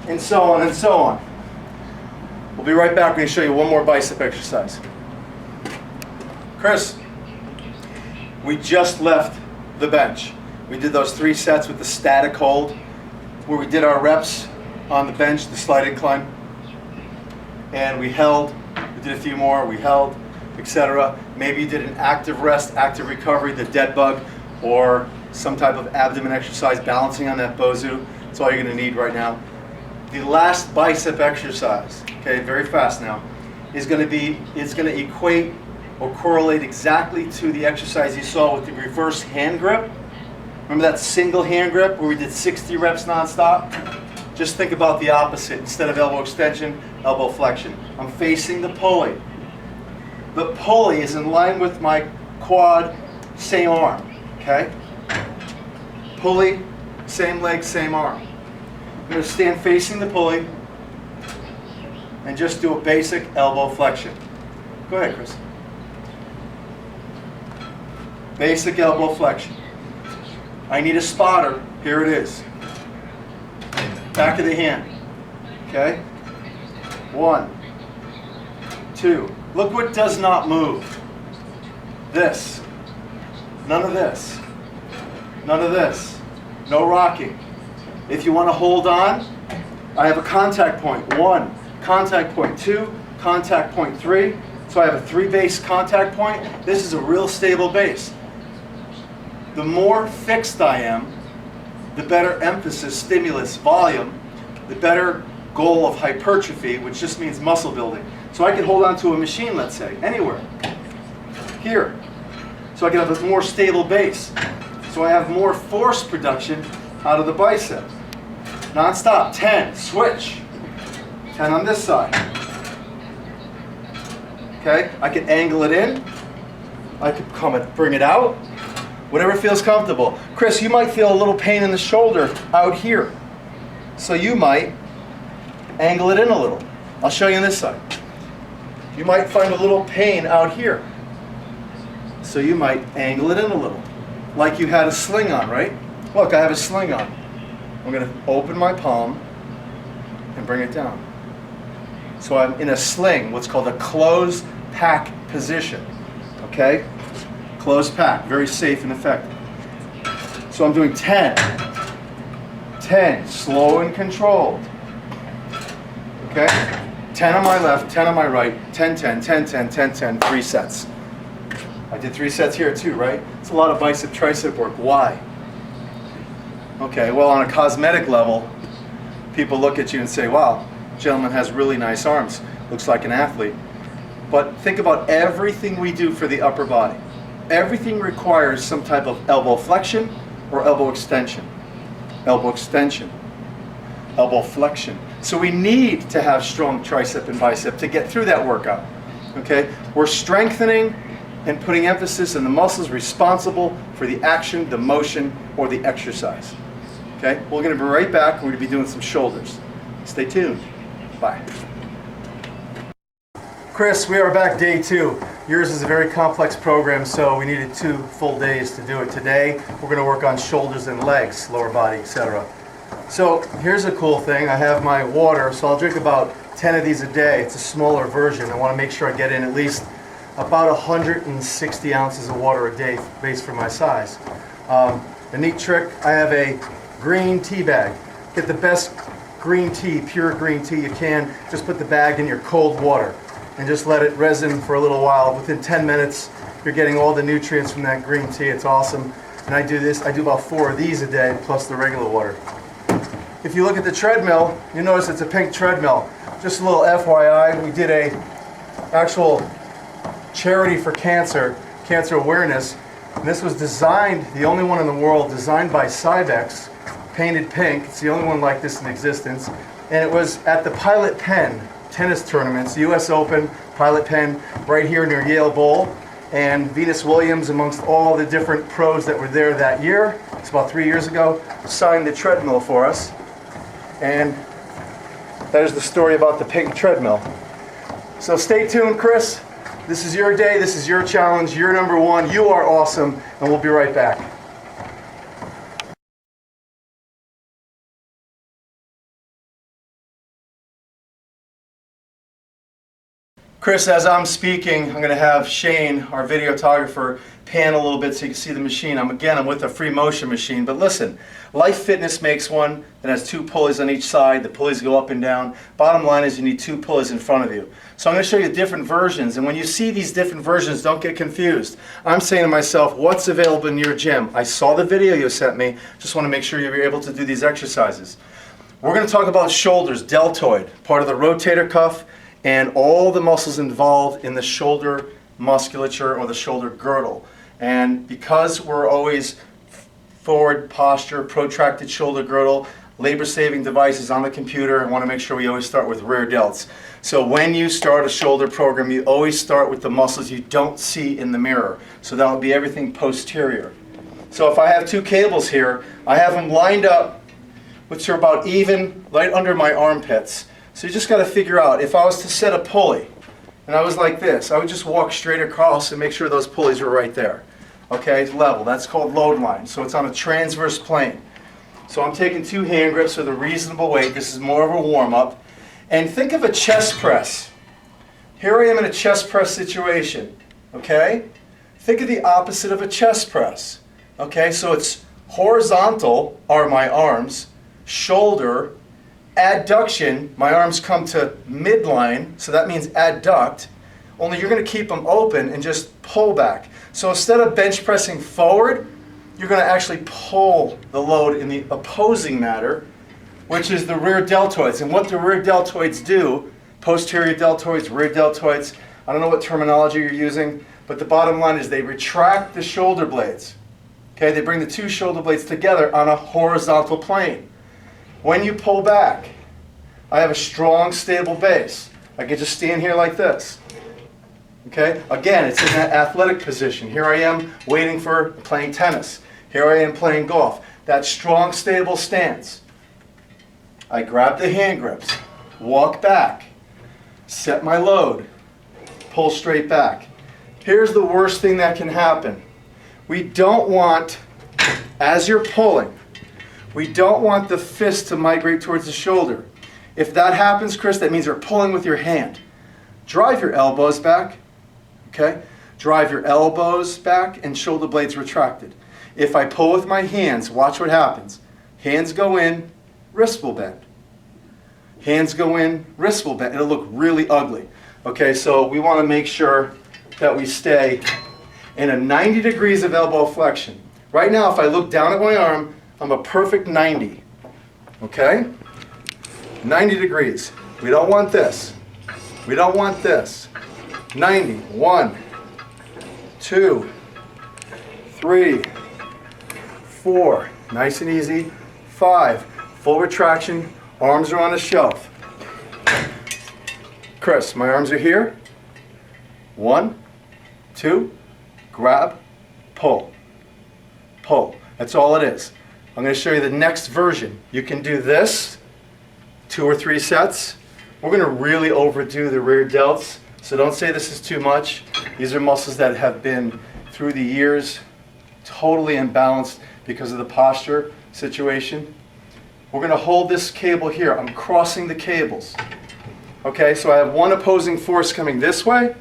And so on and so on. We'll be right back. We're going to show you one more bicep exercise. Chris, we just left the bench. We did those 3 sets with the static hold, where we did our reps on the bench, the slide incline. And we held, we did a few more, we held, etc. Maybe you did an active rest, active recovery, the dead bug, or some type of abdomen exercise, balancing on that bozu. That's all you're going to need right now. The last bicep exercise, okay, very fast now, is going to be, it's going to equate or correlate exactly to the exercise you saw with the reverse hand grip. Remember that single hand grip where we did 60 reps nonstop? Just think about the opposite. Instead of elbow extension, elbow flexion. I'm facing the pulley. The pulley is in line with my quad, same arm, okay? Pulley, same leg, same arm. I'm going to stand facing the pulley and just do a basic elbow flexion. Go ahead, Chris. Basic elbow flexion. I need a spotter. Here it is. Back of the hand. Okay? 1, 2. Look what does not move. This. None of this. None of this. No rocking. If you want to hold on, I have a contact point. 1, contact point 2, contact point 3. So I have a 3 base contact point. This is a real stable base. The more fixed I am, the better emphasis, stimulus, volume, the better goal of hypertrophy, which just means muscle building. So I can hold on to a machine, let's say, anywhere. Here. So I can have a more stable base. So I have more force production out of the bicep. Non-stop. 10. Switch. 10 on this side. Okay? I can angle it in. I could come and bring it out. Whatever feels comfortable. Chris, you might feel a little pain in the shoulder out here. So you might angle it in a little. I'll show you on this side. You might find a little pain out here. So you might angle it in a little. Like you had a sling on, right? Look, I have a sling on. I'm going to open my palm and bring it down. So I'm in a sling, what's called a closed pack position. Okay? Closed pack, very safe and effective. So I'm doing 10, 10, slow and controlled. Okay? 10 on my left, 10 on my right, 10, 10, 10, 10, 10, 10, 3 sets. I did 3 sets here too, right? It's a lot of bicep, tricep work. Why? Okay, well, on a cosmetic level, people look at you and say, wow, gentleman has really nice arms. Looks like an athlete. But think about everything we do for the upper body. Everything requires some type of elbow flexion or elbow extension. Elbow extension. Elbow flexion. So we need to have strong tricep and bicep to get through that workout. Okay? We're strengthening and putting emphasis on the muscles responsible for the action, the motion, or the exercise. Okay? We're going to be right back. We're going to be doing some shoulders. Stay tuned. Bye. Chris, we are back day 2. Yours is a very complex program, so we needed 2 full days to do it. Today, we're going to work on shoulders and legs, lower body, etc. So here's a cool thing. I have my water, so I'll drink about 10 of these a day. It's a smaller version. I want to make sure I get in at least about 160 ounces of water a day based for my size. The neat trick, I have a green tea bag. Get the best green tea, pure green tea you can. Just put the bag in your cold water and just let it resin for a little while. Within 10 minutes, you're getting all the nutrients from that green tea. It's awesome. And I do about 4 of these a day, plus the regular water. If you look at the treadmill, you notice it's a pink treadmill. Just a little FYI, we did a actual charity for cancer awareness. And this was designed, the only one in the world, designed by Cybex, painted pink. It's the only one like this in existence. And it was at the Pilot Pen tennis tournaments, the US Open, Pilot Pen, right here near Yale Bowl. And Venus Williams, amongst all the different pros that were there that year, it's about 3 years ago, signed the treadmill for us. And that is the story about the pink treadmill. So stay tuned, Chris. This is your day, this is your challenge, you're number 1, you are awesome, and we'll be right back. Chris, as I'm speaking, I'm going to have Shane, our videographer, pan a little bit so you can see the machine. I'm with a free motion machine, but listen, Life Fitness makes one that has 2 pulleys on each side. The pulleys go up and down. Bottom line is you need 2 pulleys in front of you. So I'm going to show you different versions, and when you see these different versions, don't get confused. I'm saying to myself, what's available in your gym? I saw the video you sent me. Just want to make sure you're able to do these exercises. We're going to talk about shoulders, deltoid, part of the rotator cuff, and all the muscles involved in the shoulder musculature or the shoulder girdle. And because we're always forward posture, protracted shoulder girdle, labor-saving devices on the computer, I want to make sure we always start with rear delts. So when you start a shoulder program, you always start with the muscles you don't see in the mirror. So that would be everything posterior. So if I have 2 cables here, I have them lined up, which are about even, right under my armpits. So you just got to figure out, if I was to set a pulley, and I was like this, I would just walk straight across and make sure those pulleys were right there. Okay, it's level. That's called load line. So it's on a transverse plane. So I'm taking 2 hand grips with a reasonable weight. This is more of a warm-up. And think of a chest press. Here I am in a chest press situation. Okay? Think of the opposite of a chest press. Okay, so it's horizontal are my arms, shoulder, adduction, my arms come to midline, so that means adduct, only you're going to keep them open and just pull back. So instead of bench pressing forward, you're going to actually pull the load in the opposing matter, which is the rear deltoids. And what the rear deltoids do, posterior deltoids, rear deltoids, I don't know what terminology you're using, but the bottom line is they retract the shoulder blades. Okay, they bring the 2 shoulder blades together on a horizontal plane. When you pull back, I have a strong, stable base. I can just stand here like this. Okay? Again, it's in that athletic position. Here I am waiting for playing tennis. Here I am playing golf. That strong, stable stance. I grab the hand grips, walk back, set my load, pull straight back. Here's the worst thing that can happen. We don't want, as you're pulling, we don't want the fist to migrate towards the shoulder. If that happens, Chris, that means you're pulling with your hand. Drive your elbows back, okay? Drive your elbows back and shoulder blades retracted. If I pull with my hands, watch what happens. Hands go in, wrist will bend. Hands go in, wrist will bend. It'll look really ugly. Okay, so we want to make sure that we stay in a 90 degrees of elbow flexion. Right now, if I look down at my arm, I'm a perfect 90. Okay? 90 degrees. We don't want this. We don't want this. 90. 1, 2, 3, 4. Nice and easy. 5. Full retraction. Arms are on a shelf. Chris, my arms are here. 1, 2, grab, pull. Pull. That's all it is. I'm going to show you the next version. You can do this 2 or 3 sets. We're going to really overdo the rear delts, so don't say this is too much. These are muscles that have been, through the years, totally imbalanced because of the posture situation. We're going to hold this cable here. I'm crossing the cables. Okay, so I have one opposing force coming this way,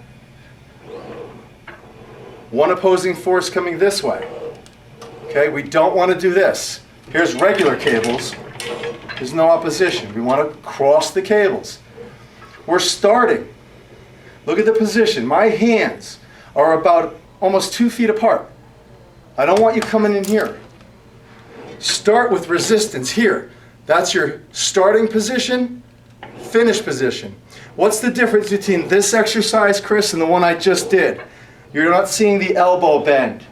one opposing force coming this way. Okay, we don't want to do this. Here's regular cables. There's no opposition. We want to cross the cables. We're starting. Look at the position. My hands are about almost 2 feet apart. I don't want you coming in here. Start with resistance here. That's your starting position, finish position. What's the difference between this exercise, Chris, and the one I just did? You're not seeing the elbow bend.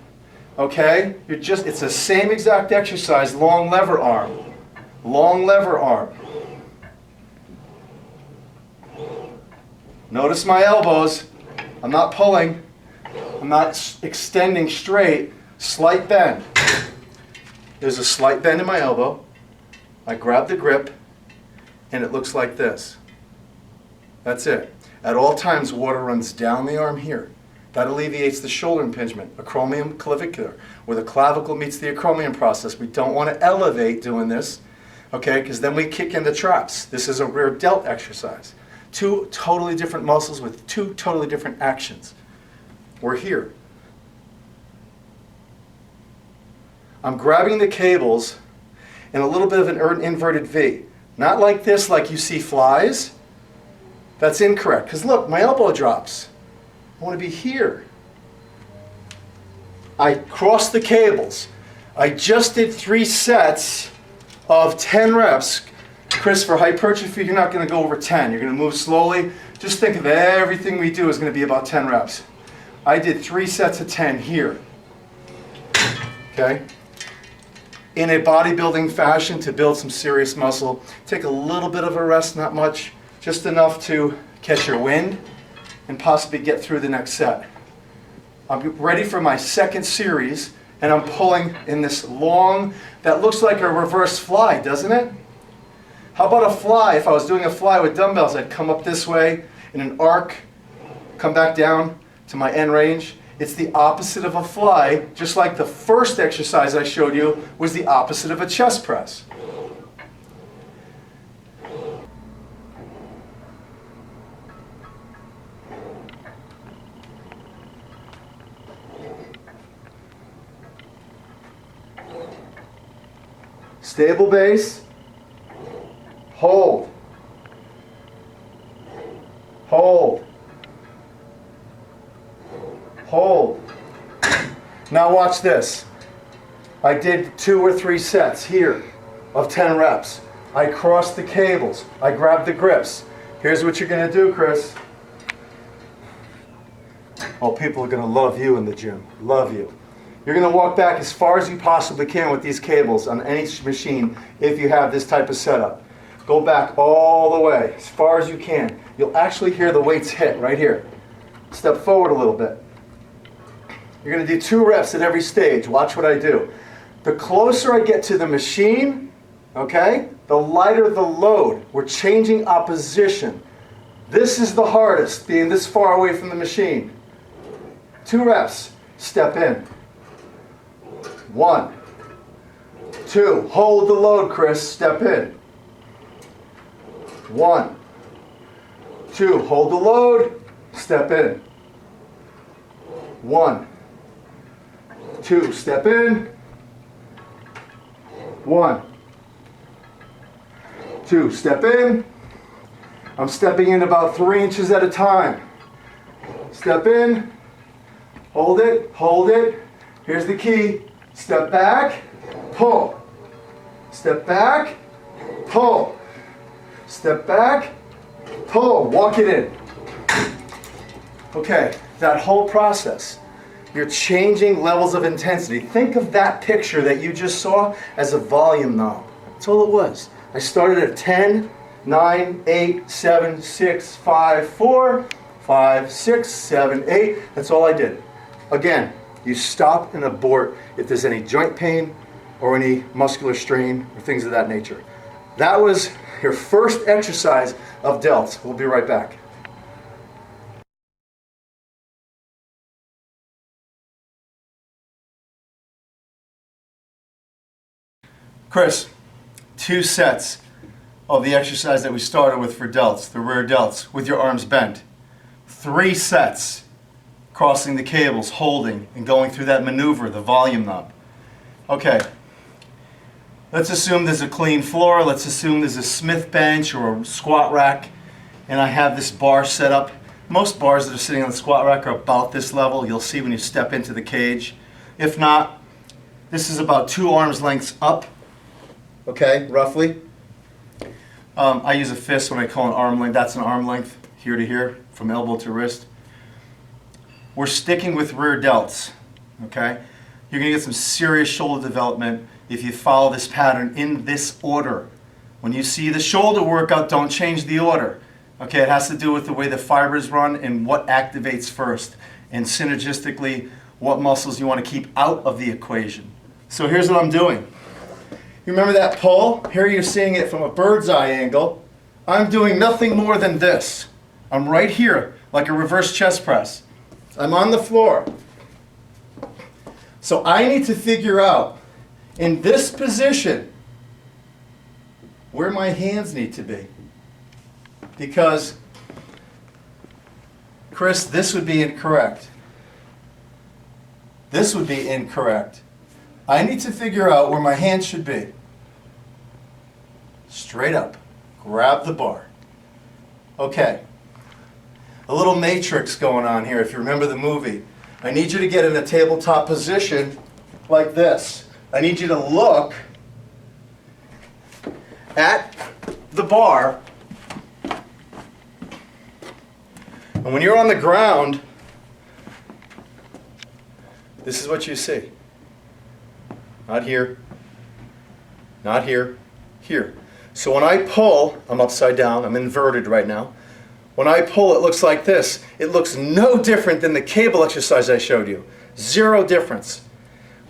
Okay? It's the same exact exercise, long lever arm. Long lever arm. Notice my elbows. I'm not pulling. I'm not extending straight. Slight bend. There's a slight bend in my elbow. I grab the grip, and it looks like this. That's it. At all times, water runs down the arm here. That alleviates the shoulder impingement, acromion clavicular, where the clavicle meets the acromion process. We don't want to elevate doing this, okay, because then we kick into traps. This is a rear delt exercise. 2 totally different muscles with 2 totally different actions. We're here. I'm grabbing the cables in a little bit of an inverted V. Not like this, like you see flies. That's incorrect, because look, my elbow drops. I want to be here. I cross the cables. I just did 3 sets of 10 reps. Chris, for hypertrophy, you're not going to go over 10. You're going to move slowly. Just think of everything we do is going to be about 10 reps. I did 3 sets of 10 here. Okay? In a bodybuilding fashion to build some serious muscle. Take a little bit of a rest, not much. Just enough to catch your wind and possibly get through the next set. I'm ready for my second series, and I'm pulling in this long, that looks like a reverse fly, doesn't it? How about a fly? If I was doing a fly with dumbbells, I'd come up this way in an arc, come back down to my end range. It's the opposite of a fly, just like the first exercise I showed you was the opposite of a chest press. Stable base, hold, hold, hold. Now watch this. I did 2 or 3 sets here of 10 reps. I crossed the cables. I grabbed the grips. Here's what you're going to do, Chris. Oh, people are going to love you in the gym. Love you. You're going to walk back as far as you possibly can with these cables on any machine if you have this type of setup. Go back all the way, as far as you can. You'll actually hear the weights hit right here. Step forward a little bit. You're going to do 2 reps at every stage. Watch what I do. The closer I get to the machine, okay, the lighter the load. We're changing opposition. This is the hardest, being this far away from the machine. 2 reps. Step in. 1, 2. Hold the load, Chris. Step in. 1, 2. Hold the load. Step in. 1, 2. Step in. 1, 2. Step in. I'm stepping in about 3 inches at a time. Step in. Hold it. Hold it. Here's the key. Step back. Pull. Step back. Pull. Step back. Pull. Walk it in. Okay, that whole process. You're changing levels of intensity. Think of that picture that you just saw as a volume knob. That's all it was. I started at 10, 9, 8, 7, 6, 5, 4, 5, 6, 7, 8. That's all I did. Again, you stop and abort if there's any joint pain or any muscular strain or things of that nature. That was your first exercise of delts. We'll be right back. Chris, 2 sets of the exercise that we started with for delts, the rear delts, with your arms bent. 3 sets, crossing the cables, holding, and going through that maneuver, the volume knob. Okay, let's assume there's a clean floor. Let's assume there's a Smith bench or a squat rack, and I have this bar set up. Most bars that are sitting on the squat rack are about this level. You'll see when you step into the cage. If not, this is about 2 arms lengths up. Okay, roughly. I use a fist when I call an arm length. That's an arm length, here to here, from elbow to wrist. We're sticking with rear delts, okay? You're going to get some serious shoulder development if you follow this pattern in this order. When you see the shoulder workout, don't change the order. Okay, it has to do with the way the fibers run and what activates first, and synergistically, what muscles you want to keep out of the equation. So here's what I'm doing. You remember that pull? Here you're seeing it from a bird's eye angle. I'm doing nothing more than this. I'm right here, like a reverse chest press. I'm on the floor. So I need to figure out, in this position, where my hands need to be. Because, Chris, this would be incorrect. This would be incorrect. I need to figure out where my hands should be. Straight up. Grab the bar. Okay. A little matrix going on here, if you remember the movie. I need you to get in a tabletop position like this. I need you to look at the bar. And when you're on the ground, this is what you see. Not here, not here, here. So when I pull, I'm upside down, I'm inverted right now. When I pull, it looks like this. It looks no different than the cable exercise I showed you. 0 difference.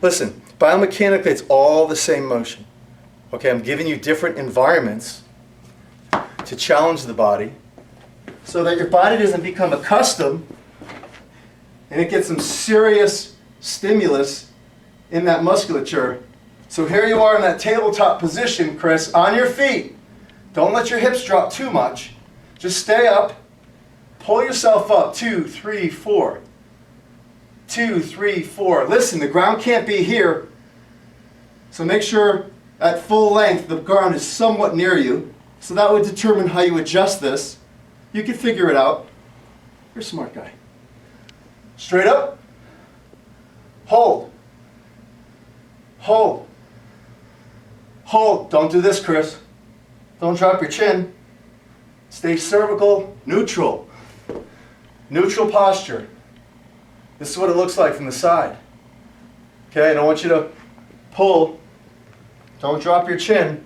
Listen, biomechanically, it's all the same motion. Okay, I'm giving you different environments to challenge the body so that your body doesn't become accustomed and it gets some serious stimulus in that musculature. So here you are in that tabletop position, Chris, on your feet. Don't let your hips drop too much. Just stay up. Pull yourself up. 2, 3, 4. 2, 3, 4. Listen, the ground can't be here. So make sure at full length the ground is somewhat near you. So that would determine how you adjust this. You can figure it out. You're a smart guy. Straight up. Hold. Hold. Hold. Don't do this, Chris. Don't drop your chin. Stay cervical, neutral. Neutral posture. This is what it looks like from the side. Okay, I don't want you to pull. Don't drop your chin.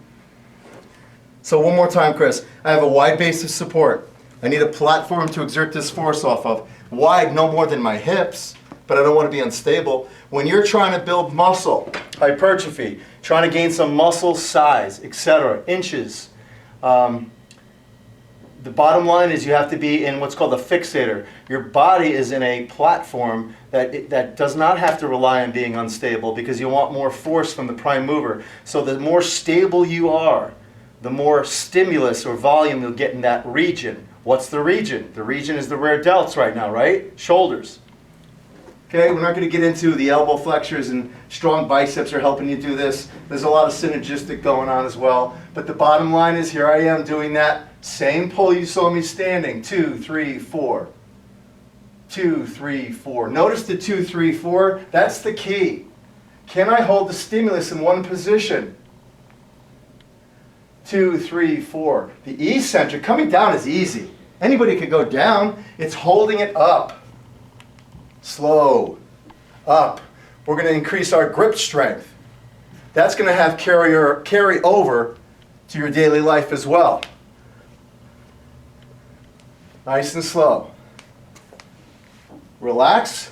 So one more time, Chris. I have a wide base of support. I need a platform to exert this force off of. Wide, no more than my hips, but I don't want to be unstable. When you're trying to build muscle, hypertrophy, trying to gain some muscle size, etc., inches, the bottom line is you have to be in what's called a fixator. Your body is in a platform that does not have to rely on being unstable because you want more force from the prime mover. So the more stable you are, the more stimulus or volume you'll get in that region. What's the region? The region is the rear delts right now, right? Shoulders. Okay, we're not going to get into the elbow flexors and strong biceps are helping you do this. There's a lot of synergistic going on as well. But the bottom line is here I am doing that same pull you saw me standing. 2, 3, 4. 2, 3, 4. Notice the 2, 3, 4. That's the key. Can I hold the stimulus in one position? 2, 3, 4. The eccentric, coming down is easy. Anybody could go down. It's holding it up. Slow. Up. We're going to increase our grip strength. That's going to have carry over to your daily life as well. Nice and slow. Relax.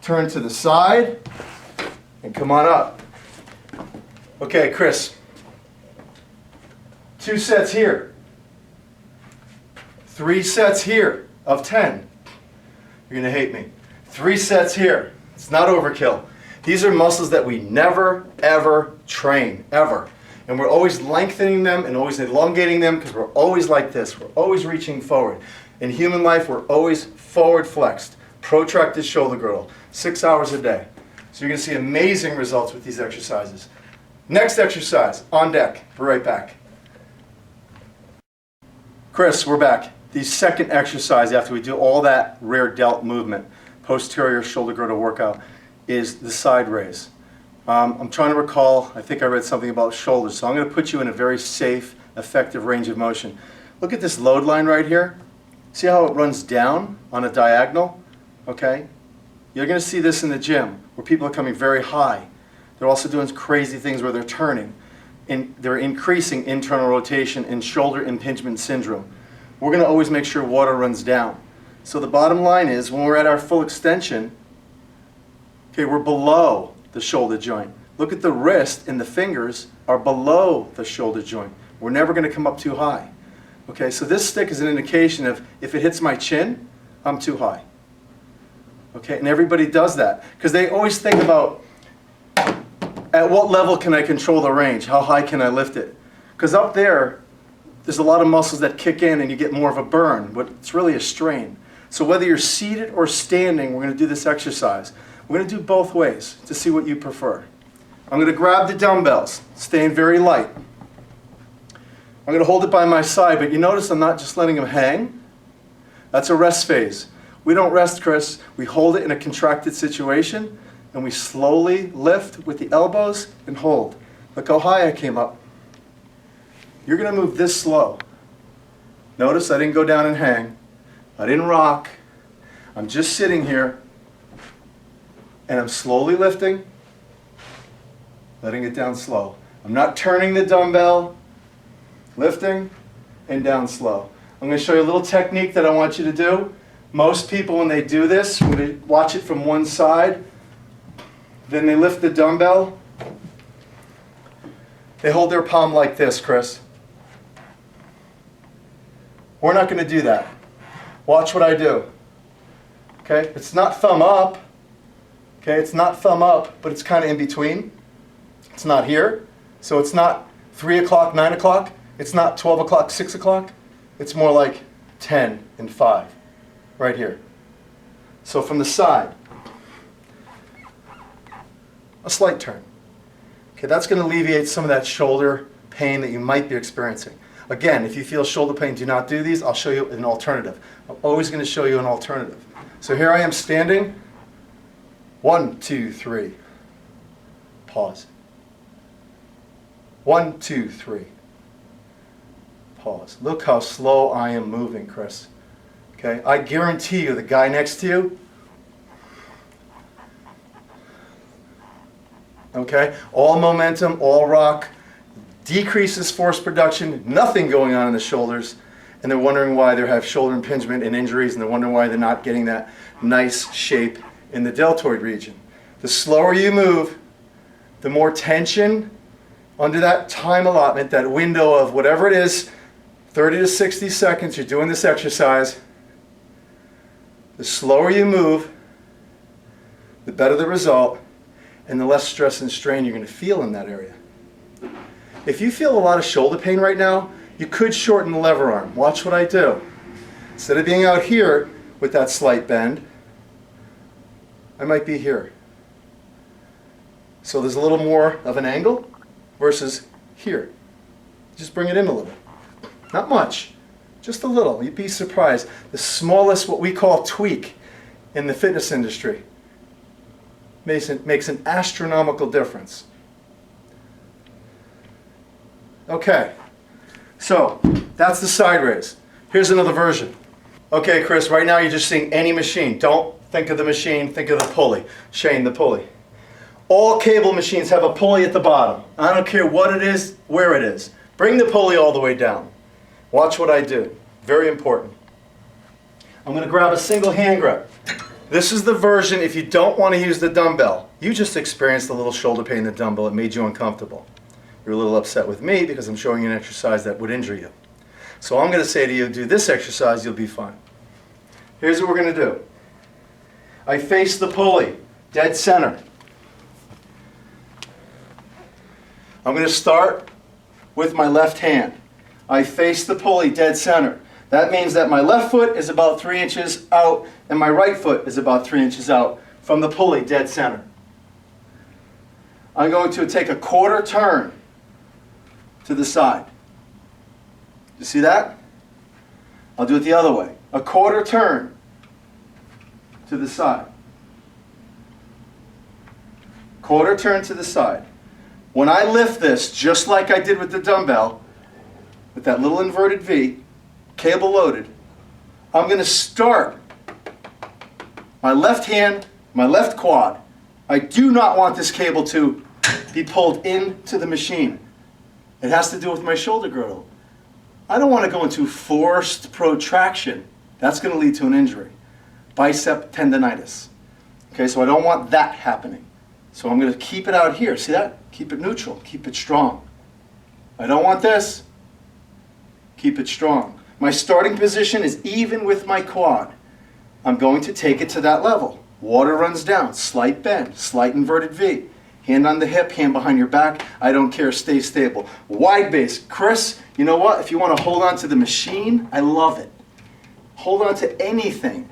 Turn to the side. And come on up. Okay, Chris. 2 sets here. 3 sets here of 10. You're going to hate me. 3 sets here. It's not overkill. These are muscles that we never, ever train, ever. And we're always lengthening them and always elongating them because we're always like this. We're always reaching forward. In human life, we're always forward flexed. Protracted shoulder girdle. 6 hours a day. So you're going to see amazing results with these exercises. Next exercise, on deck. We're right back. Chris, we're back. The second exercise after we do all that rear delt movement, posterior shoulder girdle workout, is the side raise. I'm trying to recall, I think I read something about shoulders, so I'm going to put you in a very safe, effective range of motion. Look at this load line right here. See how it runs down on a diagonal? Okay? You're going to see this in the gym where people are coming very high. They're also doing crazy things where they're turning. And they're increasing internal rotation and shoulder impingement syndrome. We're going to always make sure water runs down. So the bottom line is when we're at our full extension, okay, we're below the shoulder joint. Look at the wrist and the fingers are below the shoulder joint. We're never going to come up too high. Okay, so this stick is an indication of if it hits my chin, I'm too high. Okay, and everybody does that because they always think about at what level can I control the range? How high can I lift it? Because up there, there's a lot of muscles that kick in and you get more of a burn, but it's really a strain. So whether you're seated or standing, we're going to do this exercise. We're going to do both ways to see what you prefer. I'm going to grab the dumbbells, staying very light. I'm going to hold it by my side, but you notice I'm not just letting them hang. That's a rest phase. We don't rest, Chris. We hold it in a contracted situation, and we slowly lift with the elbows and hold. Look how high I came up. You're going to move this slow. Notice I didn't go down and hang. I didn't rock. I'm just sitting here, and I'm slowly lifting, letting it down slow. I'm not turning the dumbbell, lifting, and down slow. I'm going to show you a little technique that I want you to do. Most people, when they do this, when they watch it from one side, then they lift the dumbbell. They hold their palm like this, Chris. We're not going to do that. Watch what I do. Okay? It's not thumb up. Okay? It's not thumb up, but it's kind of in between. It's not here. So it's not 3 o'clock, 9 o'clock. It's not 12 o'clock, 6 o'clock. It's more like 10 and 5. Right here. So from the side, a slight turn. Okay, that's going to alleviate some of that shoulder pain that you might be experiencing. Again, if you feel shoulder pain, do not do these. I'll show you an alternative. I'm always going to show you an alternative. So here I am standing. 1, 2, 3. Pause. 1, 2, 3. Pause. Look how slow I am moving, Chris. Okay, I guarantee you the guy next to you, okay, all momentum, all rock, decreases force production, nothing going on in the shoulders, and they're wondering why they have shoulder impingement and injuries, and they're wondering why they're not getting that nice shape in the deltoid region. The slower you move, the more tension under that time allotment, that window of whatever it is, 30 to 60 seconds, you're doing this exercise. The slower you move, the better the result, and the less stress and strain you're going to feel in that area. If you feel a lot of shoulder pain right now, you could shorten the lever arm. Watch what I do. Instead of being out here with that slight bend, I might be here. So there's a little more of an angle versus here. Just bring it in a little. Not much, just a little. You'd be surprised. The smallest, what we call tweak in the fitness industry makes an astronomical difference. Okay, so that's the side raise. Here's another version. Okay, Chris, right now you're just seeing any machine. Don't think of the machine, think of the pulley. Shane, the pulley. All cable machines have a pulley at the bottom. I don't care what it is, where it is. Bring the pulley all the way down. Watch what I do. Very important. I'm going to grab a single hand grab. This is the version if you don't want to use the dumbbell. You just experienced a little shoulder pain in the dumbbell. It made you uncomfortable. You're a little upset with me because I'm showing you an exercise that would injure you. So I'm going to say to you, do this exercise, you'll be fine. Here's what we're going to do. I face the pulley, dead center. I'm going to start with my left hand. I face the pulley dead center. That means that my left foot is about 3 inches out and my right foot is about 3 inches out from the pulley dead center. I'm going to take a quarter turn to the side. You see that? I'll do it the other way. A quarter turn to the side. Quarter turn to the side. When I lift this, just like I did with the dumbbell, with that little inverted V, cable loaded, I'm going to start my left hand, my left quad. I do not want this cable to be pulled into the machine. It has to do with my shoulder girdle. I don't want to go into forced protraction. That's going to lead to an injury. Bicep tendonitis. Okay, so I don't want that happening. So I'm going to keep it out here. See that? Keep it neutral. Keep it strong. I don't want this. Keep it strong. My starting position is even with my quad. I'm going to take it to that level. Water runs down. Slight bend. Slight inverted V. Hand on the hip, hand behind your back. I don't care. Stay stable. Wide base. Chris, you know what? If you want to hold on to the machine, I love it. Hold on to anything.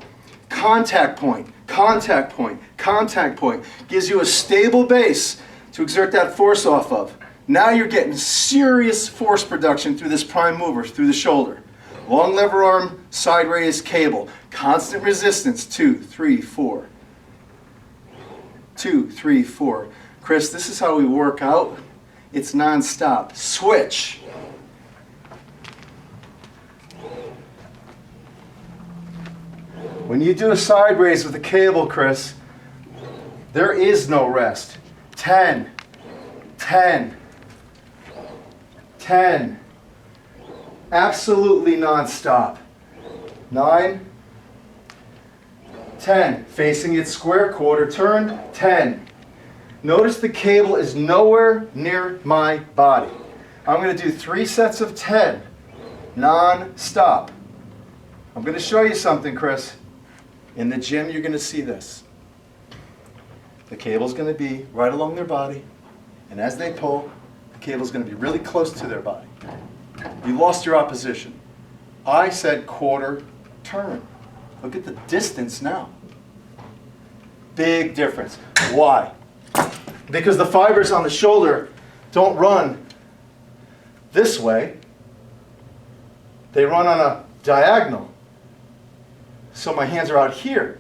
Contact point, contact point, contact point. Gives you a stable base to exert that force off of. Now you're getting serious force production through this prime mover, through the shoulder. Long lever arm, side raise, cable. Constant resistance, 2, 3, 4. 2, 3, 4. Chris, this is how we work out. It's non-stop. Switch. When you do a side raise with a cable, Chris, there is no rest. 10, 10, 10. Absolutely non-stop. 9, 10. Facing it square, quarter turn, 10. Notice the cable is nowhere near my body. I'm going to do 3 sets of 10, non-stop. I'm going to show you something, Chris. In the gym, you're going to see this. The cable's going to be right along their body, and as they pull, the cable's going to be really close to their body. You lost your opposition. I said quarter turn. Look at the distance now. Big difference. Why? Because the fibers on the shoulder don't run this way. They run on a diagonal. So my hands are out here.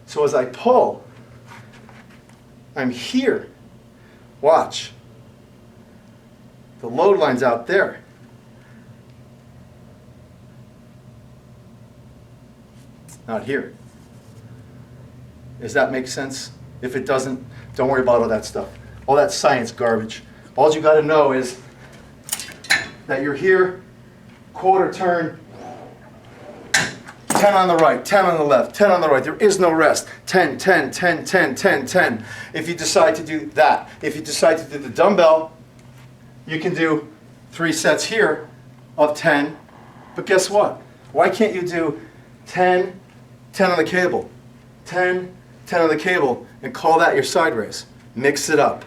So as I pull, I'm here. Watch. The load line's out there. Not here. Does that make sense? If it doesn't, don't worry about all that stuff. All that science garbage. All you got to know is that you're here, quarter turn, 10 on the right, 10 on the left, 10 on the right. There is no rest. 10, 10, 10, 10, 10, 10. If you decide to do that, if you decide to do the dumbbell, you can do 3 sets here of 10. But guess what? Why can't you do 10, 10 on the cable, 10, 10 on the cable, and call that your side raise? Mix it up.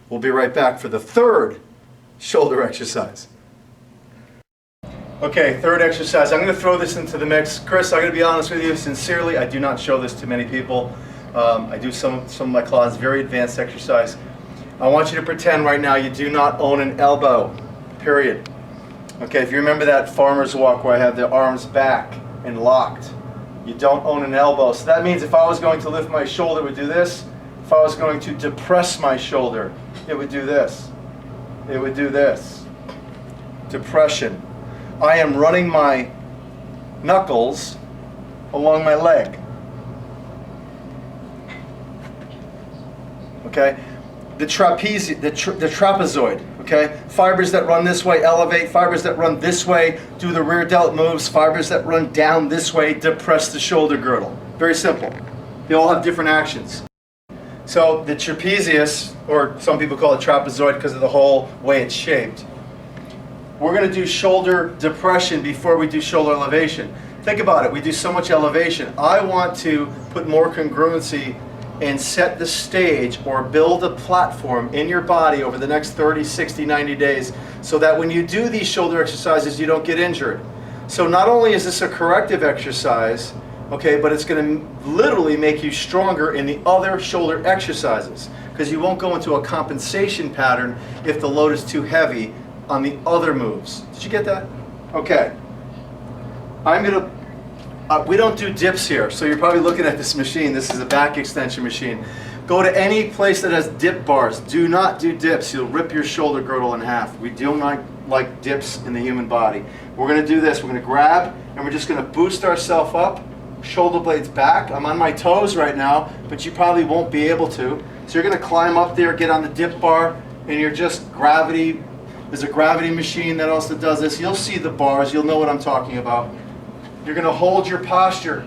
We'll be right back for the third shoulder exercise. Okay, third exercise. I'm going to throw this into the mix. Chris, I'm going to be honest with you, sincerely, I do not show this to many people I do some of my class, very advanced exercise. I want you to pretend right now you do not own an elbow, period. Okay, if you remember that farmer's walk where I have the arms back and locked, you don't own an elbow. So that means if I was going to lift my shoulder, it would do this. If I was going to depress my shoulder, it would do this. It would do this. Depression. I am running my knuckles along my leg. Okay? The trapezoid, okay? Fibers that run this way elevate, fibers that run this way do the rear delt moves, fibers that run down this way depress the shoulder girdle. Very simple. They all have different actions. So the trapezius, or some people call it trapezoid because of the whole way it's shaped, we're going to do shoulder depression before we do shoulder elevation. Think about it, we do so much elevation. I want to put more congruency and set the stage or build a platform in your body over the next 30, 60, 90 days so that when you do these shoulder exercises, you don't get injured. So not only is this a corrective exercise, okay, but it's going to literally make you stronger in the other shoulder exercises because you won't go into a compensation pattern if the load is too heavy on the other moves. Did you get that? Okay. I'm going to we don't do dips here, so you're probably looking at this machine. This is a back extension machine. Go to any place that has dip bars. Do not do dips. You'll rip your shoulder girdle in half. We do not like dips in the human body. We're going to do this. We're going to grab, and we're just going to boost ourselves up. Shoulder blades back. I'm on my toes right now, but you probably won't be able to. So you're going to climb up there, get on the dip bar, and you're just gravity. There's a gravity machine that also does this. You'll see the bars. You'll know what I'm talking about. You're going to hold your posture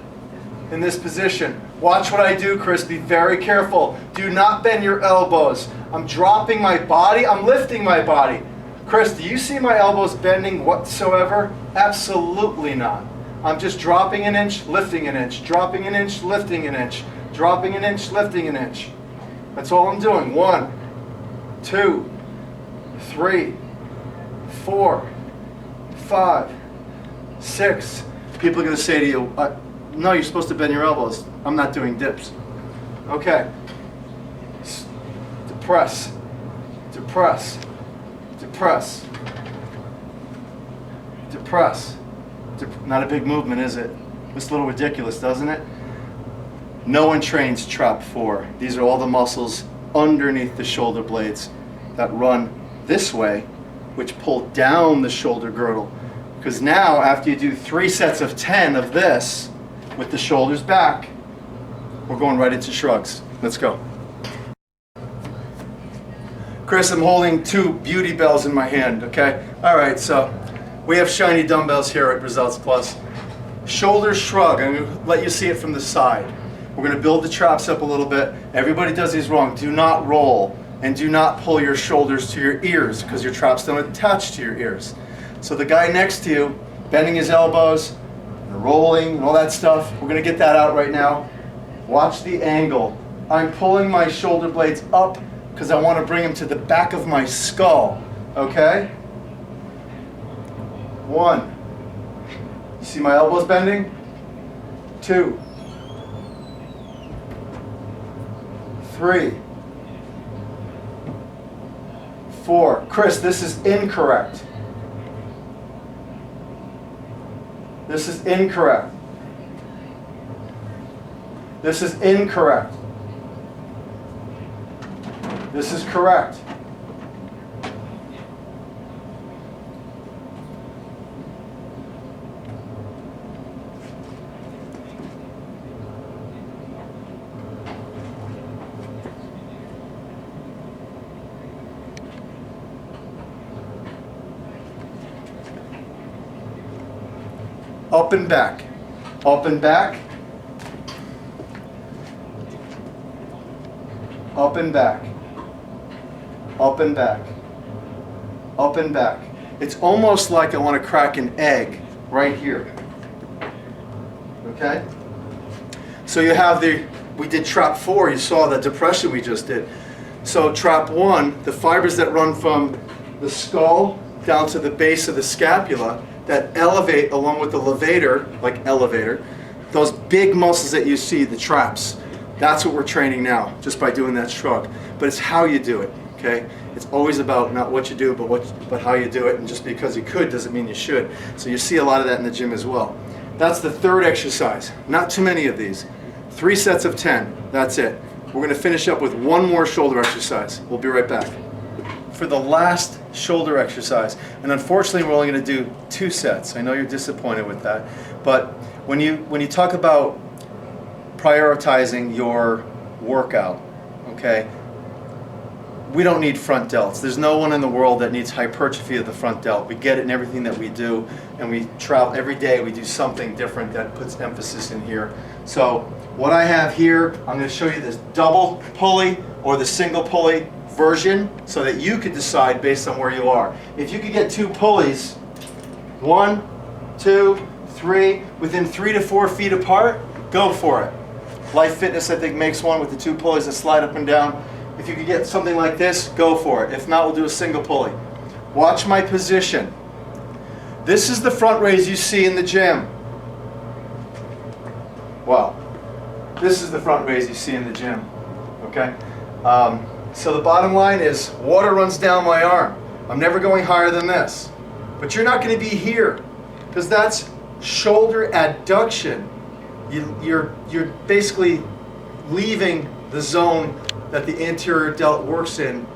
in this position. Watch what I do, Chris. Be very careful. Do not bend your elbows. I'm dropping my body. I'm lifting my body. Chris, do you see my elbows bending whatsoever? Absolutely not. I'm just dropping an inch, lifting an inch, dropping an inch, lifting an inch, dropping an inch, lifting an inch. That's all I'm doing. 1, 2, 3, 4, 5, 6. People are going to say to you, no, you're supposed to bend your elbows. I'm not doing dips. Okay. Depress. Depress. Depress. Depress. Not a big movement, is it? It's a little ridiculous, doesn't it? No one trains trap 4. These are all the muscles underneath the shoulder blades that run this way, which pull down the shoulder girdle. Because now, after you do 3 sets of 10 of this, with the shoulders back, we're going right into shrugs. Let's go. Chris, I'm holding 2 beauty bells in my hand, okay? All right, so we have shiny dumbbells here at Results Plus. Shoulder shrug, I'm going to let you see it from the side. We're going to build the traps up a little bit. Everybody does these wrong. Do not roll and do not pull your shoulders to your ears because your traps don't attach to your ears. So the guy next to you, bending his elbows, and rolling, and all that stuff, we're going to get that out right now. Watch the angle. I'm pulling my shoulder blades up because I want to bring them to the back of my skull. Okay? 1. You see my elbows bending? 2. 3. 4. Chris, this is incorrect. This is incorrect. This is incorrect. This is correct. Up and back. Up and back. Up and back. Up and back. Up and back. It's almost like I want to crack an egg right here. Okay? So you have we did trap 4, you saw the depression we just did. So trap 1, the fibers that run from the skull down to the base of the scapula that elevate along with the levator, like elevator, those big muscles that you see, the traps. That's what we're training now, just by doing that shrug. But it's how you do it, okay? It's always about not what you do, but how you do it. And just because you could doesn't mean you should. So you see a lot of that in the gym as well. That's the third exercise. Not too many of these. 3 sets of 10. That's it. We're going to finish up with one more shoulder exercise. We'll be right back. For the last shoulder exercise, and unfortunately we're only going to do 2 sets. I know you're disappointed with that, but when you talk about prioritizing your workout, okay, we don't need front delts. There's no one in the world that needs hypertrophy of the front delt. We get it in everything that we do, and we travel every day. We do something different that puts emphasis in here. So what I have here, I'm going to show you this double pulley or the single pulley version so that you could decide based on where you are. If you could get 2 pulleys, 1, 2, 3, within 3 to 4 feet apart, go for it. Life Fitness, I think, makes one with the 2 pulleys that slide up and down. If you could get something like this, go for it. If not, we'll do a single pulley. Watch my position. This is the front raise you see in the gym. Well, this is the front raise you see in the gym. Okay? So the bottom line is, water runs down my arm. I'm never going higher than this. But you're not going to be here, because that's shoulder adduction. You're basically leaving the zone that the anterior delt works in.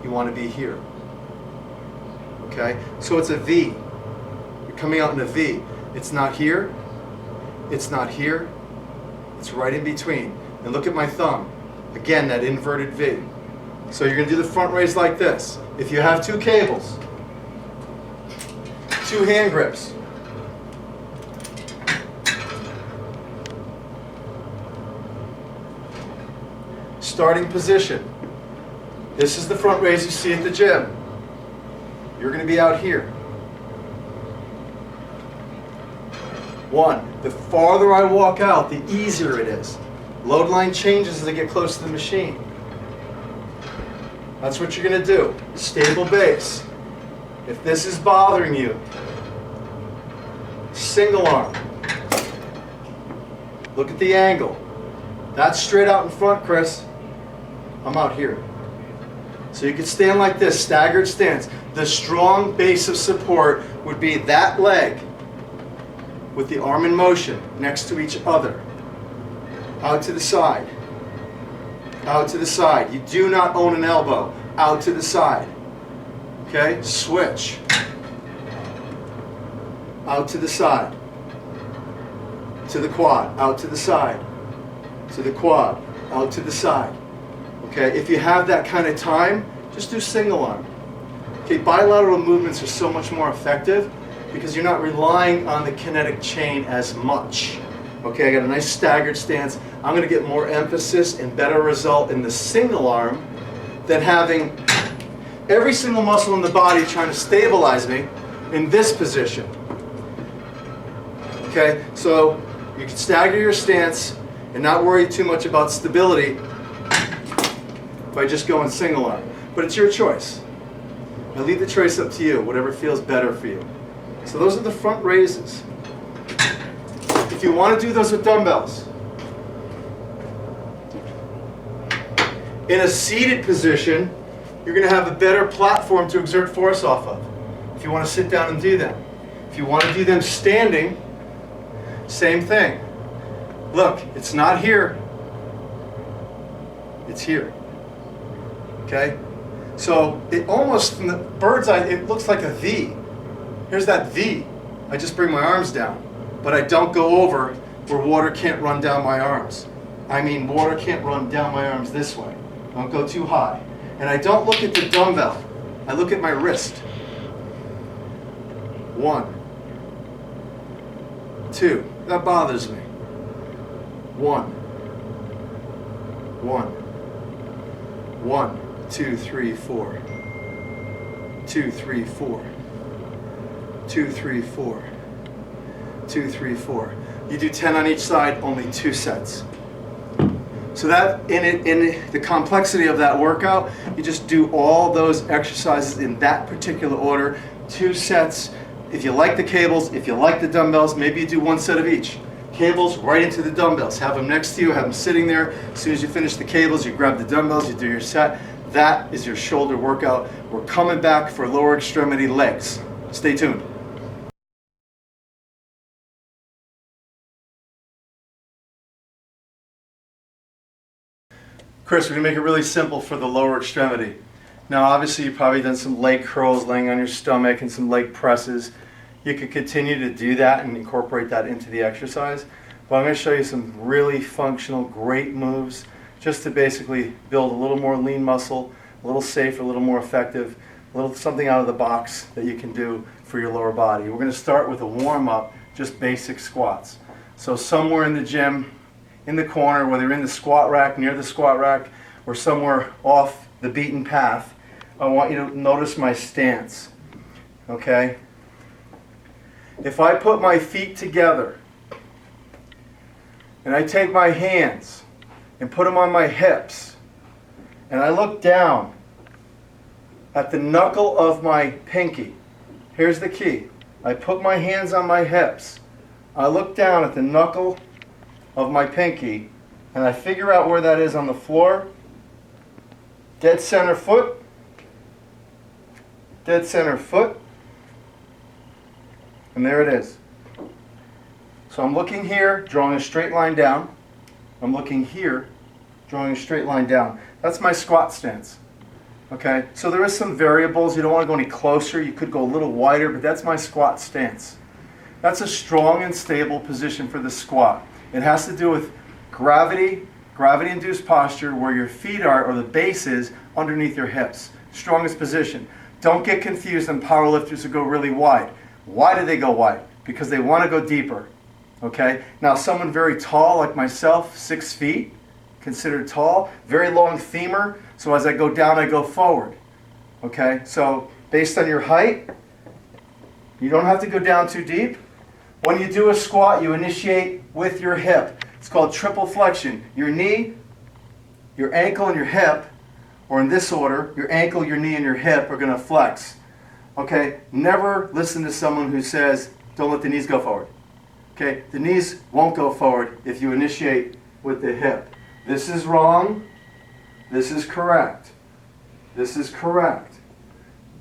You want to be here. Okay? So it's a V. You're coming out in a V. It's not here. It's not here. It's right in between. And look at my thumb. Again, that inverted V. So you're going to do the front raise like this. If you have 2 cables, 2 hand grips, starting position. This is the front raise you see at the gym. You're going to be out here. 1. The farther I walk out, the easier it is. Load line changes as I get close to the machine. That's what you're going to do. Stable base. If this is bothering you, single arm. Look at the angle. That's straight out in front, Chris. I'm out here. So you could stand like this, staggered stance. The strong base of support would be that leg with the arm in motion next to each other. Out to the side. Out to the side. You do not own an elbow. Out to the side. Okay? Switch. Out to the side. To the quad. Out to the side. To the quad. Out to the side. Okay? If you have that kind of time, just do single arm. Okay? Bilateral movements are so much more effective because you're not relying on the kinetic chain as much. Okay, I got a nice staggered stance. I'm going to get more emphasis and better result in the single arm than having every single muscle in the body trying to stabilize me in this position. Okay, so you can stagger your stance and not worry too much about stability by just going single arm. But it's your choice. I leave the choice up to you, whatever feels better for you. So those are the front raises. If you want to do those with dumbbells, in a seated position, you're going to have a better platform to exert force off of if you want to sit down and do them. If you want to do them standing, same thing. Look, it's not here. It's here. Okay? So it almost, from the bird's eye, it looks like a V. Here's that V. I just bring my arms down. But I don't go over where water can't run down my arms. I mean, water can't run down my arms this way. Don't go too high. And I don't look at the dumbbell. I look at my wrist. 1, 2. That bothers me. 1, 1, 1, 2, 3, 4. 2, 3, 4. 2, 3, 4. 2, 3, 4. You do 10 on each side, only 2 sets. So that in the complexity of that workout, you just do all those exercises in that particular order, 2 sets. If you like the cables, if you like the dumbbells, maybe you do 1 set of each. cables right into the dumbbells. Have them next to you, have them sitting there. As soon as you finish the cables, you grab the dumbbells, you do your set. That is your shoulder workout. We're coming back for lower extremity legs. Stay tuned. Chris, we're going to make it really simple for the lower extremity. Now obviously you've probably done some leg curls laying on your stomach and some leg presses. You could continue to do that and incorporate that into the exercise. But I'm going to show you some really functional, great moves just to basically build a little more lean muscle, a little safer, a little more effective, a little something out of the box that you can do for your lower body. We're going to start with a warm-up, just basic squats. So somewhere in the gym, in the corner, whether you're in the squat rack, near the squat rack, or somewhere off the beaten path, I want you to notice my stance, okay? If I put my feet together and I take my hands and put them on my hips and I look down at the knuckle of my pinky, here's the key. I put my hands on my hips, I look down at the knuckle of my pinky and I figure out where that is on the floor, dead center foot, dead center foot, and there it is. So I'm looking here, drawing a straight line down. I'm looking here, drawing a straight line down. That's my squat stance. Okay, so there is some variables. You don't want to go any closer. You could go a little wider, but that's my squat stance. That's a strong and stable position for the squat. It has to do with gravity-induced posture where your feet are, or the base is, underneath your hips. Strongest position. Don't get confused on powerlifters who go really wide. Why do they go wide? Because they want to go deeper. Okay? Now someone very tall like myself, 6 feet, considered tall, very long femur, so as I go down I go forward. Okay? So based on your height, you don't have to go down too deep. When you do a squat, you initiate with your hip. It's called triple flexion. Your knee, your ankle, and your hip, or in this order, your ankle, your knee, and your hip are going to flex. Okay? Never listen to someone who says, don't let the knees go forward. Okay? The knees won't go forward if you initiate with the hip. This is wrong. This is correct. This is correct.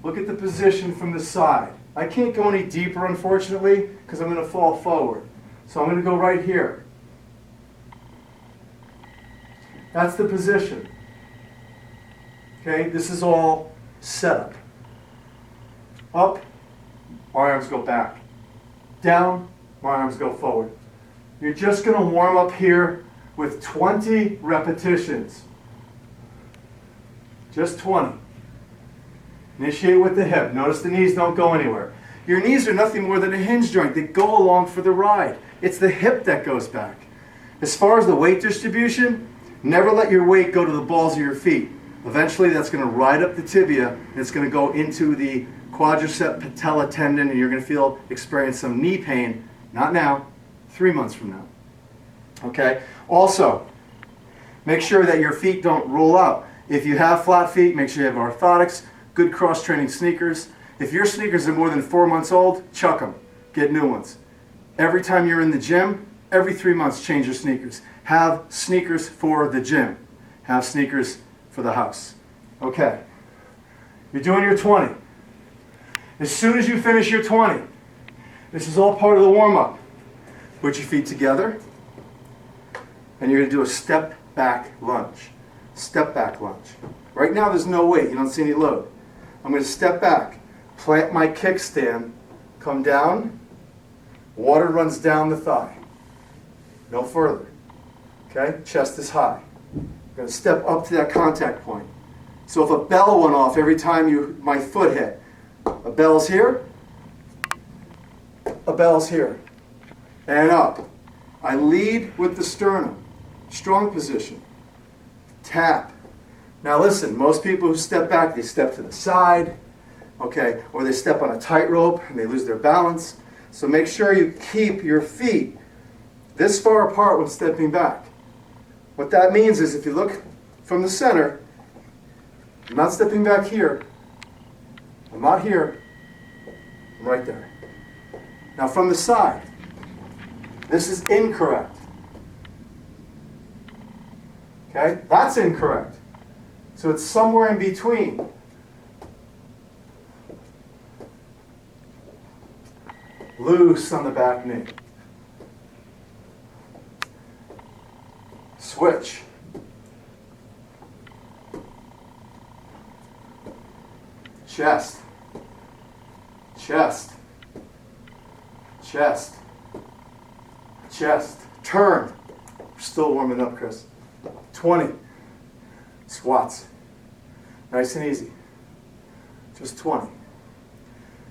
Look at the position from the side. I can't go any deeper, unfortunately, because I'm going to fall forward. So I'm going to go right here. That's the position. Okay, this is all setup. Up, my arms go back. Down, my arms go forward. You're just going to warm up here with 20 repetitions. Just 20. Initiate with the hip. Notice the knees don't go anywhere. Your knees are nothing more than a hinge joint. They go along for the ride. It's the hip that goes back. As far as the weight distribution, never let your weight go to the balls of your feet. Eventually that's going to ride up the tibia and it's going to go into the quadricep patella tendon and you're going to experience some knee pain. Not now, 3 months from now. Okay? Also, make sure that your feet don't roll out. If you have flat feet, make sure you have orthotics, good cross-training sneakers. If your sneakers are more than 4 months old, chuck them. Get new ones. Every time you're in the gym, every 3 months, change your sneakers. Have sneakers for the gym. Have sneakers for the house. Okay. You're doing your 20. As soon as you finish your 20, this is all part of the warm-up. Put your feet together, and you're going to do a step back lunge. Step back lunge. Right now there's no weight. You don't see any load. I'm going to step back, plant my kickstand, come down, water runs down the thigh. No further. Okay? Chest is high. I'm going to step up to that contact point. So if a bell went off every time my foot hit, a bell's here, a bell's here, and up. I lead with the sternum. Strong position. Tap. Now listen, most people who step back, they step to the side, okay, or they step on a tightrope and they lose their balance. So make sure you keep your feet this far apart when stepping back. What that means is if you look from the center, I'm not stepping back here, I'm not here, I'm right there. Now from the side, This is incorrect. Okay, that's incorrect. So it's somewhere in between. Loose on the back knee. Switch. Chest. Chest. Chest. Chest. Turn. We're still warming up, Chris. 20. Squats. Nice and easy. Just 20.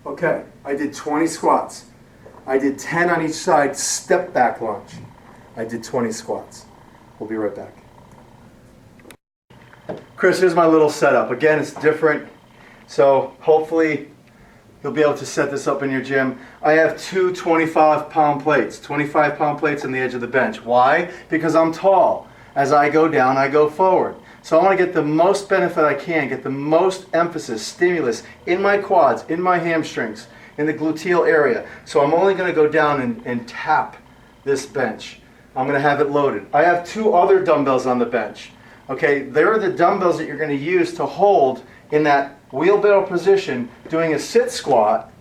Okay, I did 20 squats. I did 10 on each side, step back lunge. I did 20 squats. We'll be right back. Chris, here's my little setup. Again, it's different. So hopefully you'll be able to set this up in your gym. I have two 25-pound plates. 25-pound plates on the edge of the bench. Why? Because I'm tall. As I go down, I go forward. So I want to get the most benefit I can, get the most emphasis, stimulus in my quads, in my hamstrings, in the gluteal area. So I'm only going to go down and tap this bench. I'm going to have it loaded. I have two other dumbbells on the bench. Okay, they're the dumbbells that you're going to use to hold in that wheelbarrow position doing a sit squat.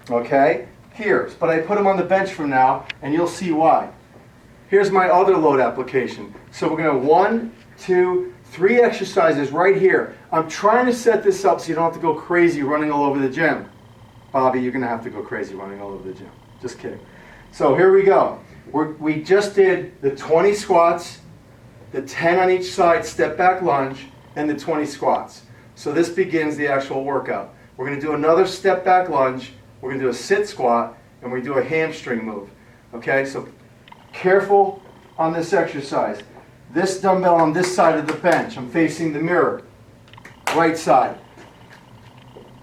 Okay, here. But I put them on the bench for now, and you'll see why. Here's my other load application. So we're going to 1, 2, 3 exercises right here. I'm trying to set this up so you don't have to go crazy running all over the gym. Bobby, you're going to have to go crazy running all over the gym. Just kidding. So here we go. We just did the 20 squats, the 10 on each side step back lunge, and the 20 squats. So this begins the actual workout. We're going to do another step back lunge, we're going to do a sit squat, and we do a hamstring move. Okay, so careful on this exercise. This dumbbell on this side of the bench, I'm facing the mirror. Right side,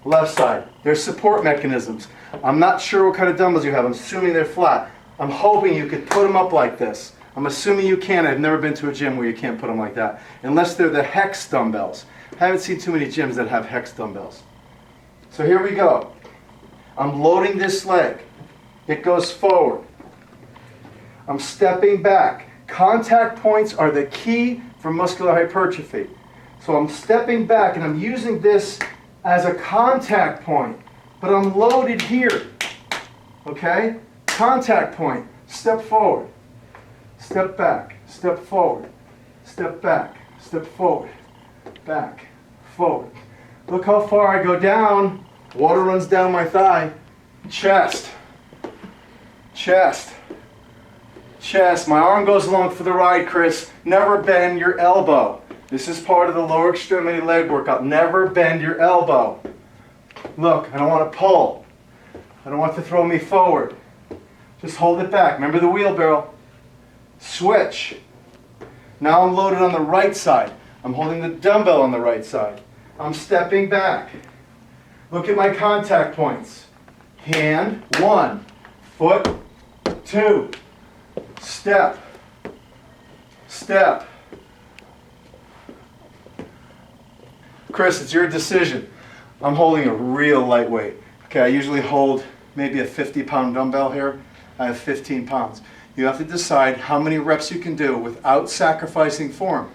left side. There's support mechanisms. I'm not sure what kind of dumbbells you have. I'm assuming they're flat. I'm hoping you could put them up like this. I'm assuming you can. I've never been to a gym where you can't put them like that. Unless they're the hex dumbbells. I haven't seen too many gyms that have hex dumbbells. So here we go. I'm loading this leg. It goes forward. I'm stepping back. Contact points are the key for muscular hypertrophy. So I'm stepping back and I'm using this as a contact point, but I'm loaded here. Okay? Contact point. Step forward. Step back. Step forward. Step back. Step forward. Back. Forward. Look how far I go down. Water runs down my thigh. Chest. Chest. Chest. My arm goes along for the ride, Chris. Never bend your elbow. This is part of the lower extremity leg workout. Never bend your elbow. Look, I don't want to pull. I don't want to throw me forward. Just hold it back. Remember the wheelbarrow. Switch. Now I'm loaded on the right side. I'm holding the dumbbell on the right side. I'm stepping back. Look at my contact points. Hand, 1. Foot, 2. Step. Step. Chris, it's your decision. I'm holding a real lightweight. Okay, I usually hold maybe a 50-pound dumbbell here. I have 15 pounds. You have to decide how many reps you can do without sacrificing form.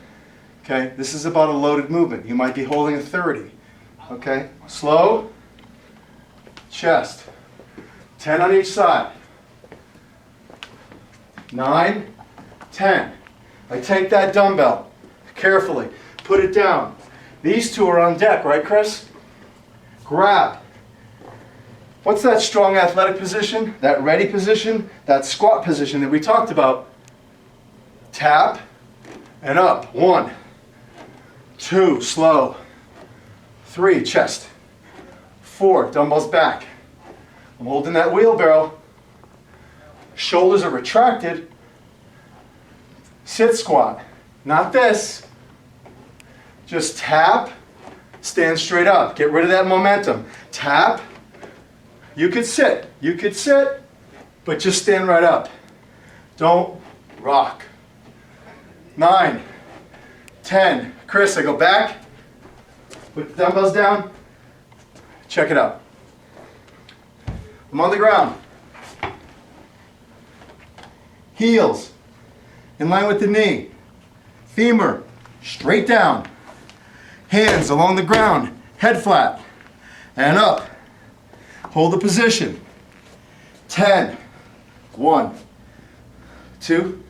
Okay, this is about a loaded movement. You might be holding a 30. Okay, slow, chest. 10 on each side. 9, 10. I take that dumbbell carefully, put it down. These two are on deck, right, Chris? Grab. What's that strong athletic position? That ready position? That squat position that we talked about. Tap and up. 1, 2, slow. 3, chest. 4, dumbbells back. I'm holding that wheelbarrow. Shoulders are retracted. Sit squat. Not this. Just tap, stand straight up. Get rid of that momentum. Tap. You could sit, but just stand right up. Don't rock. 9, 10. Chris, I go back, put the dumbbells down, check it out. I'm on the ground. Heels in line with the knee. Femur straight down. Hands along the ground, head flat, and up. Hold the position. 10. 1, 2,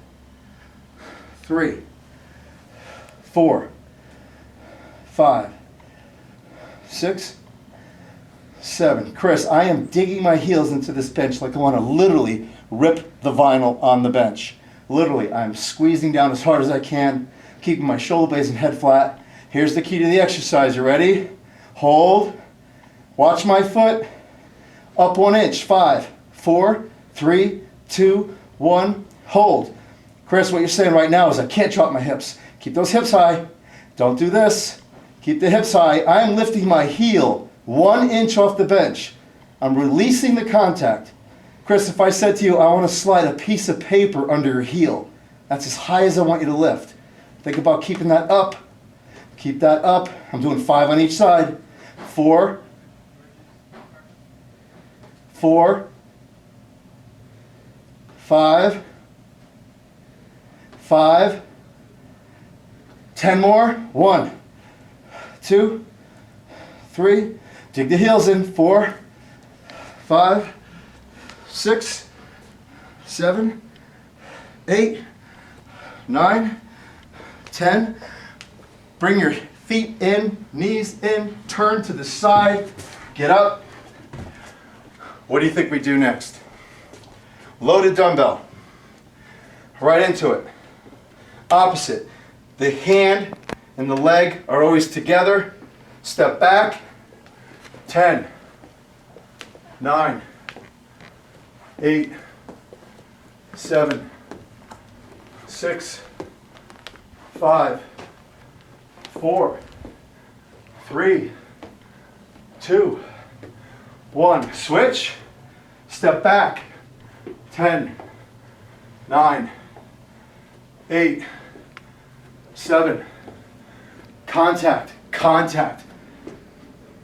3, 4, 5, 6, 7. Chris, I am digging my heels into this bench like I want to literally rip the vinyl on the bench. Literally, I'm squeezing down as hard as I can, keeping my shoulder blades and head flat. Here's the key to the exercise. You ready? Hold. Watch my foot. Up 1 inch. 5, 4, 3, 2, 1. Hold. Chris, what you're saying right now is I can't drop my hips. Keep those hips high. Don't do this. Keep the hips high. I am lifting my heel 1 inch off the bench. I'm releasing the contact. Chris, if I said to you, I want to slide a piece of paper under your heel, that's as high as I want you to lift. Think about keeping that up. Keep that up. I'm doing 5 on each side. 4, 4, 5, 5, 10 more. 1, 2, 3. Dig the heels in. 4, 5, 6, 7, 8, 9, 10. Bring your feet in, knees in, turn to the side, get up. What do you think we do next? Loaded dumbbell. Right into it. Opposite. The hand and the leg are always together. Step back. 10, 9, 8, 7, 6, 5, 4, 3, 2, 1. Switch. Step back. 10, 9, 8, 7. Contact, contact,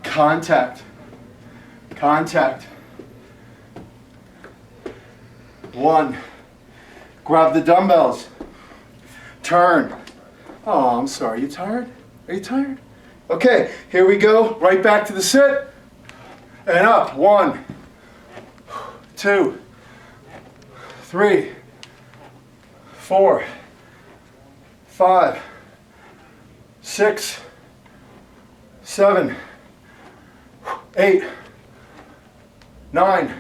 contact, contact. 1. Grab the dumbbells. Turn. Oh, I'm sorry. You tired? Are you tired? Okay, here we go. Right back to the sit. And up. 1, 2, 3, 4, 5, 6, 7, 8, 9,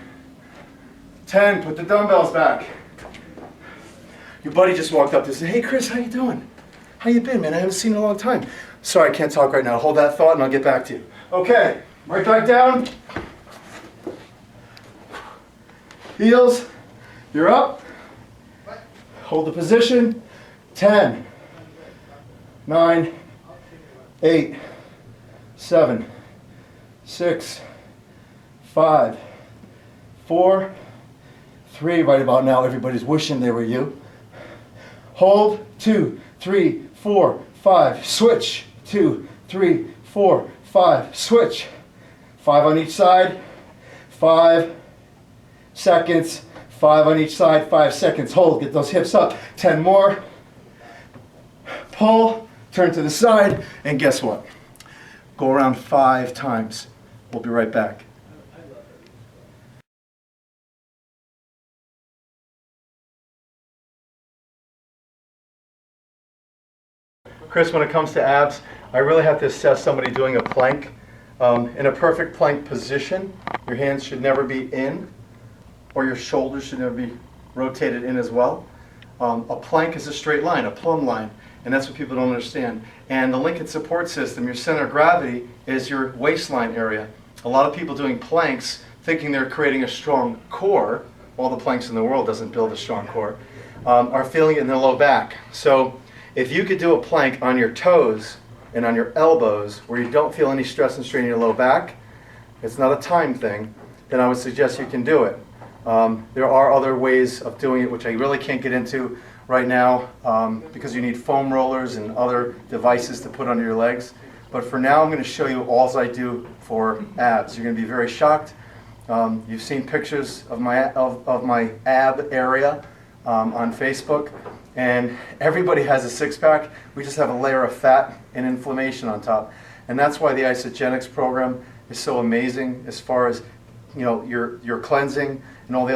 10. Put the dumbbells back. Your buddy just walked up to say, "Hey Chris, how you doing? How you been, man? I haven't seen you in a long time." Sorry, I can't talk right now. Hold that thought and I'll get back to you. Okay, right back down. Heels, you're up. Hold the position. 10, 9, 8, 7, 6, 5, 4, 3. Right about now, everybody's wishing they were you. Hold. 2, 3, 4, 5. Switch. 2, 3, 4, 5. Switch. 5 on each side. 5 seconds. 5 on each side. 5 seconds. Hold. Get those hips up. 10 more. Pull. Turn to the side. And guess what? Go around 5 times. We'll be right back. Chris, when it comes to abs, I really have to assess somebody doing a plank. In a perfect plank position, your hands should never be in, or your shoulders should never be rotated in as well. A plank is a straight line, a plumb line, and that's what people don't understand. And the Lincoln support system, your center of gravity, is your waistline area. A lot of people doing planks, thinking they're creating a strong core, all the planks in the world doesn't build a strong core, are feeling it in their low back. So if you could do a plank on your toes and on your elbows where you don't feel any stress and strain in your low back, it's not a time thing, then I would suggest you can do it. There are other ways of doing it which I really can't get into right now because you need foam rollers and other devices to put under your legs. But for now I'm going to show you all I do for abs. You're going to be very shocked. You've seen pictures of my ab area. on Facebook, and everybody has a six-pack. We just have a layer of fat and inflammation on top. And that's why the Isogenics program is so amazing as far as, you know, your cleansing and all the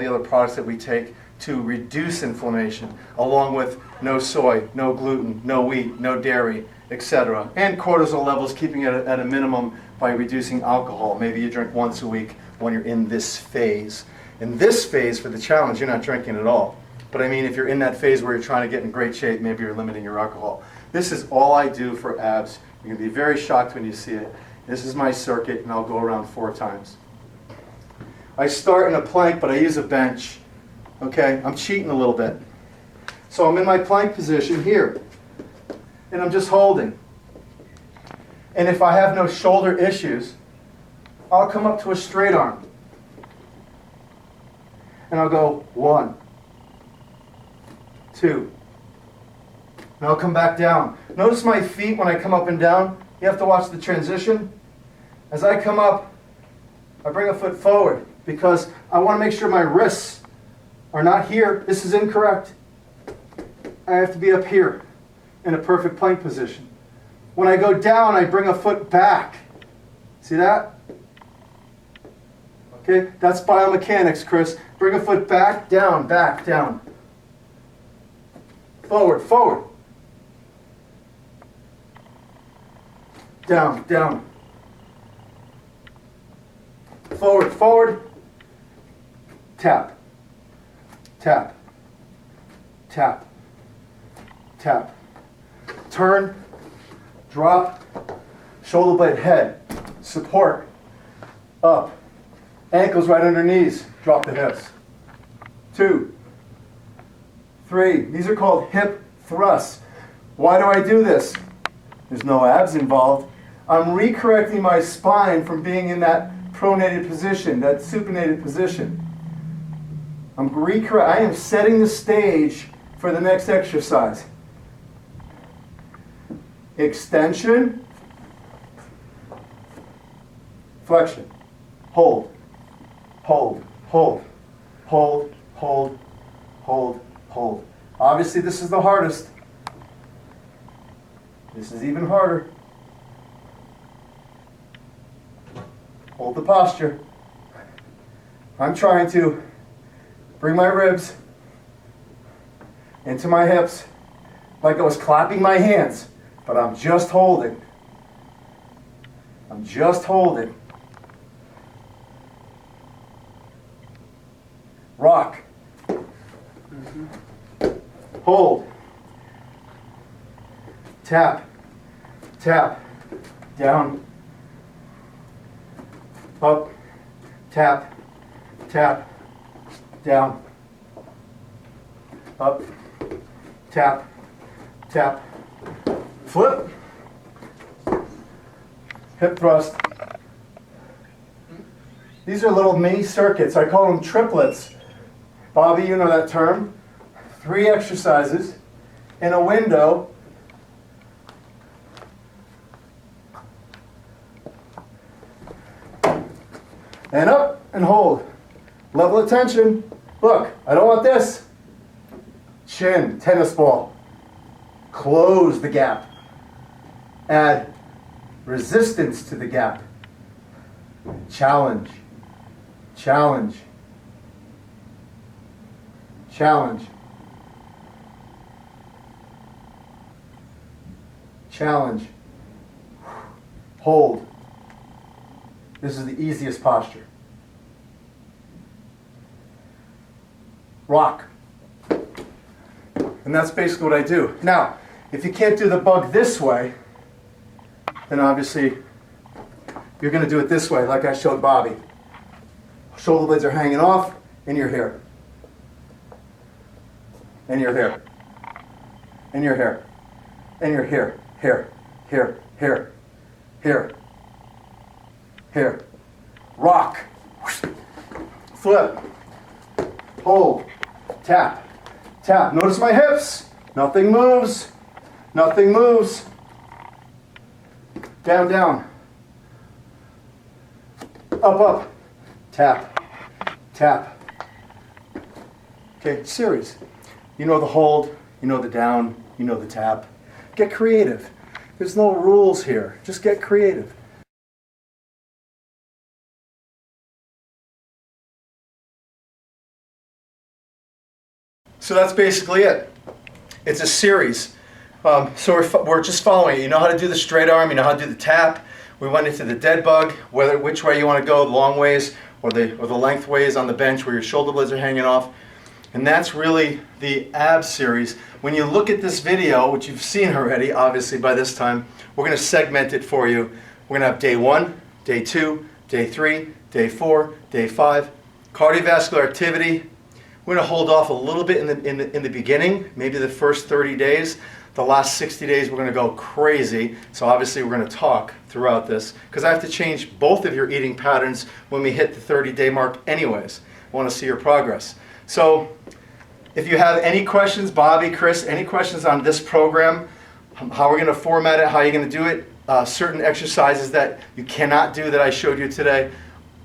other products that we take to reduce inflammation, along with no soy, no gluten, no wheat, no dairy, etc. And cortisol levels, keeping it at a minimum by reducing alcohol. Maybe you drink once a week when you're in this phase. In this phase for the challenge, you're not drinking at all. But I mean, if you're in that phase where you're trying to get in great shape, maybe you're limiting your alcohol. This is all I do for abs. You're going to be very shocked when you see it. This is my circuit, and I'll go around 4 times. I start in a plank, but I use a bench. Okay, I'm cheating a little bit. So I'm in my plank position here, and I'm just holding. And if I have no shoulder issues, I'll come up to a straight arm. And I'll go 1, 2. And I'll come back down. Notice my feet when I come up and down. You have to watch the transition. As I come up, I bring a foot forward because I want to make sure my wrists are not here. This is incorrect. I have to be up here in a perfect plank position. When I go down, I bring a foot back. See that? Okay, that's biomechanics, Chris. Bring a foot back, down, forward, forward. Down, down. Forward, forward. Tap, tap, tap, tap. Turn, drop, shoulder blade head, support, up. Ankles right under knees, drop the hips. 2, 3. These are called hip thrusts. Why do I do this? There's no abs involved. I'm recorrecting my spine from being in that pronated position, that supinated position. I am setting the stage for the next exercise. Extension, flexion, hold. Hold, hold, hold, hold, hold, hold. Obviously, this is the hardest. This is even harder. Hold the posture. I'm trying to bring my ribs into my hips like I was clapping my hands, but I'm just holding. I'm just holding. Rock. Hold. Tap. Tap. Down. Up. Tap. Tap. Down. Up. Tap. Tap. Flip. Hip thrust. These are little mini circuits. I call them triplets. Bobby, you know that term. 3 exercises in a window. And up and hold. Level of tension. Look, I don't want this. Chin, tennis ball. Close the gap. Add resistance to the gap. Challenge. Challenge. Challenge. Challenge. Hold. This is the easiest posture. Rock. And that's basically what I do. Now, if you can't do the bug this way, then obviously you're going to do it this way, like I showed Bobby. Shoulder blades are hanging off, and you're here. And you're here. And you're here. And you're here. Here. Here. Here. Here. Here. Rock. Flip. Hold. Tap. Tap. Notice my hips. Nothing moves. Nothing moves. Down, down. Up, up. Tap. Tap. Okay, series. You know the hold, you know the down, you know the tap. Get creative. There's no rules here. Just get creative. So that's basically it. It's a series. So we're just following it. You know how to do the straight arm, you know how to do the tap. We went into the dead bug, which way you want to go, long ways or the length ways on the bench where your shoulder blades are hanging off. And that's really the abs series. When you look at this video, which you've seen already, obviously by this time, we're going to segment it for you. We're going to have day 1, day 2, day 3, day 4, day 5. Cardiovascular activity. We're going to hold off a little bit in the beginning, maybe the first 30 days. The last 60 days we're going to go crazy. So obviously we're going to talk throughout this because I have to change both of your eating patterns when we hit the 30-day mark anyways. I want to see your progress. So if you have any questions, Bobby, Chris, any questions on this program, how we're going to format it, how you're going to do it, certain exercises that you cannot do that I showed you today,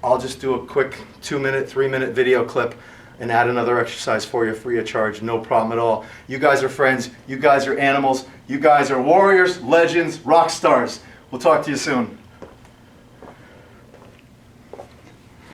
I'll just do a quick 2-minute, 3-minute video clip and add another exercise for you free of charge, no problem at all. You guys are friends, you guys are animals, you guys are warriors, legends, rock stars. We'll talk to you soon.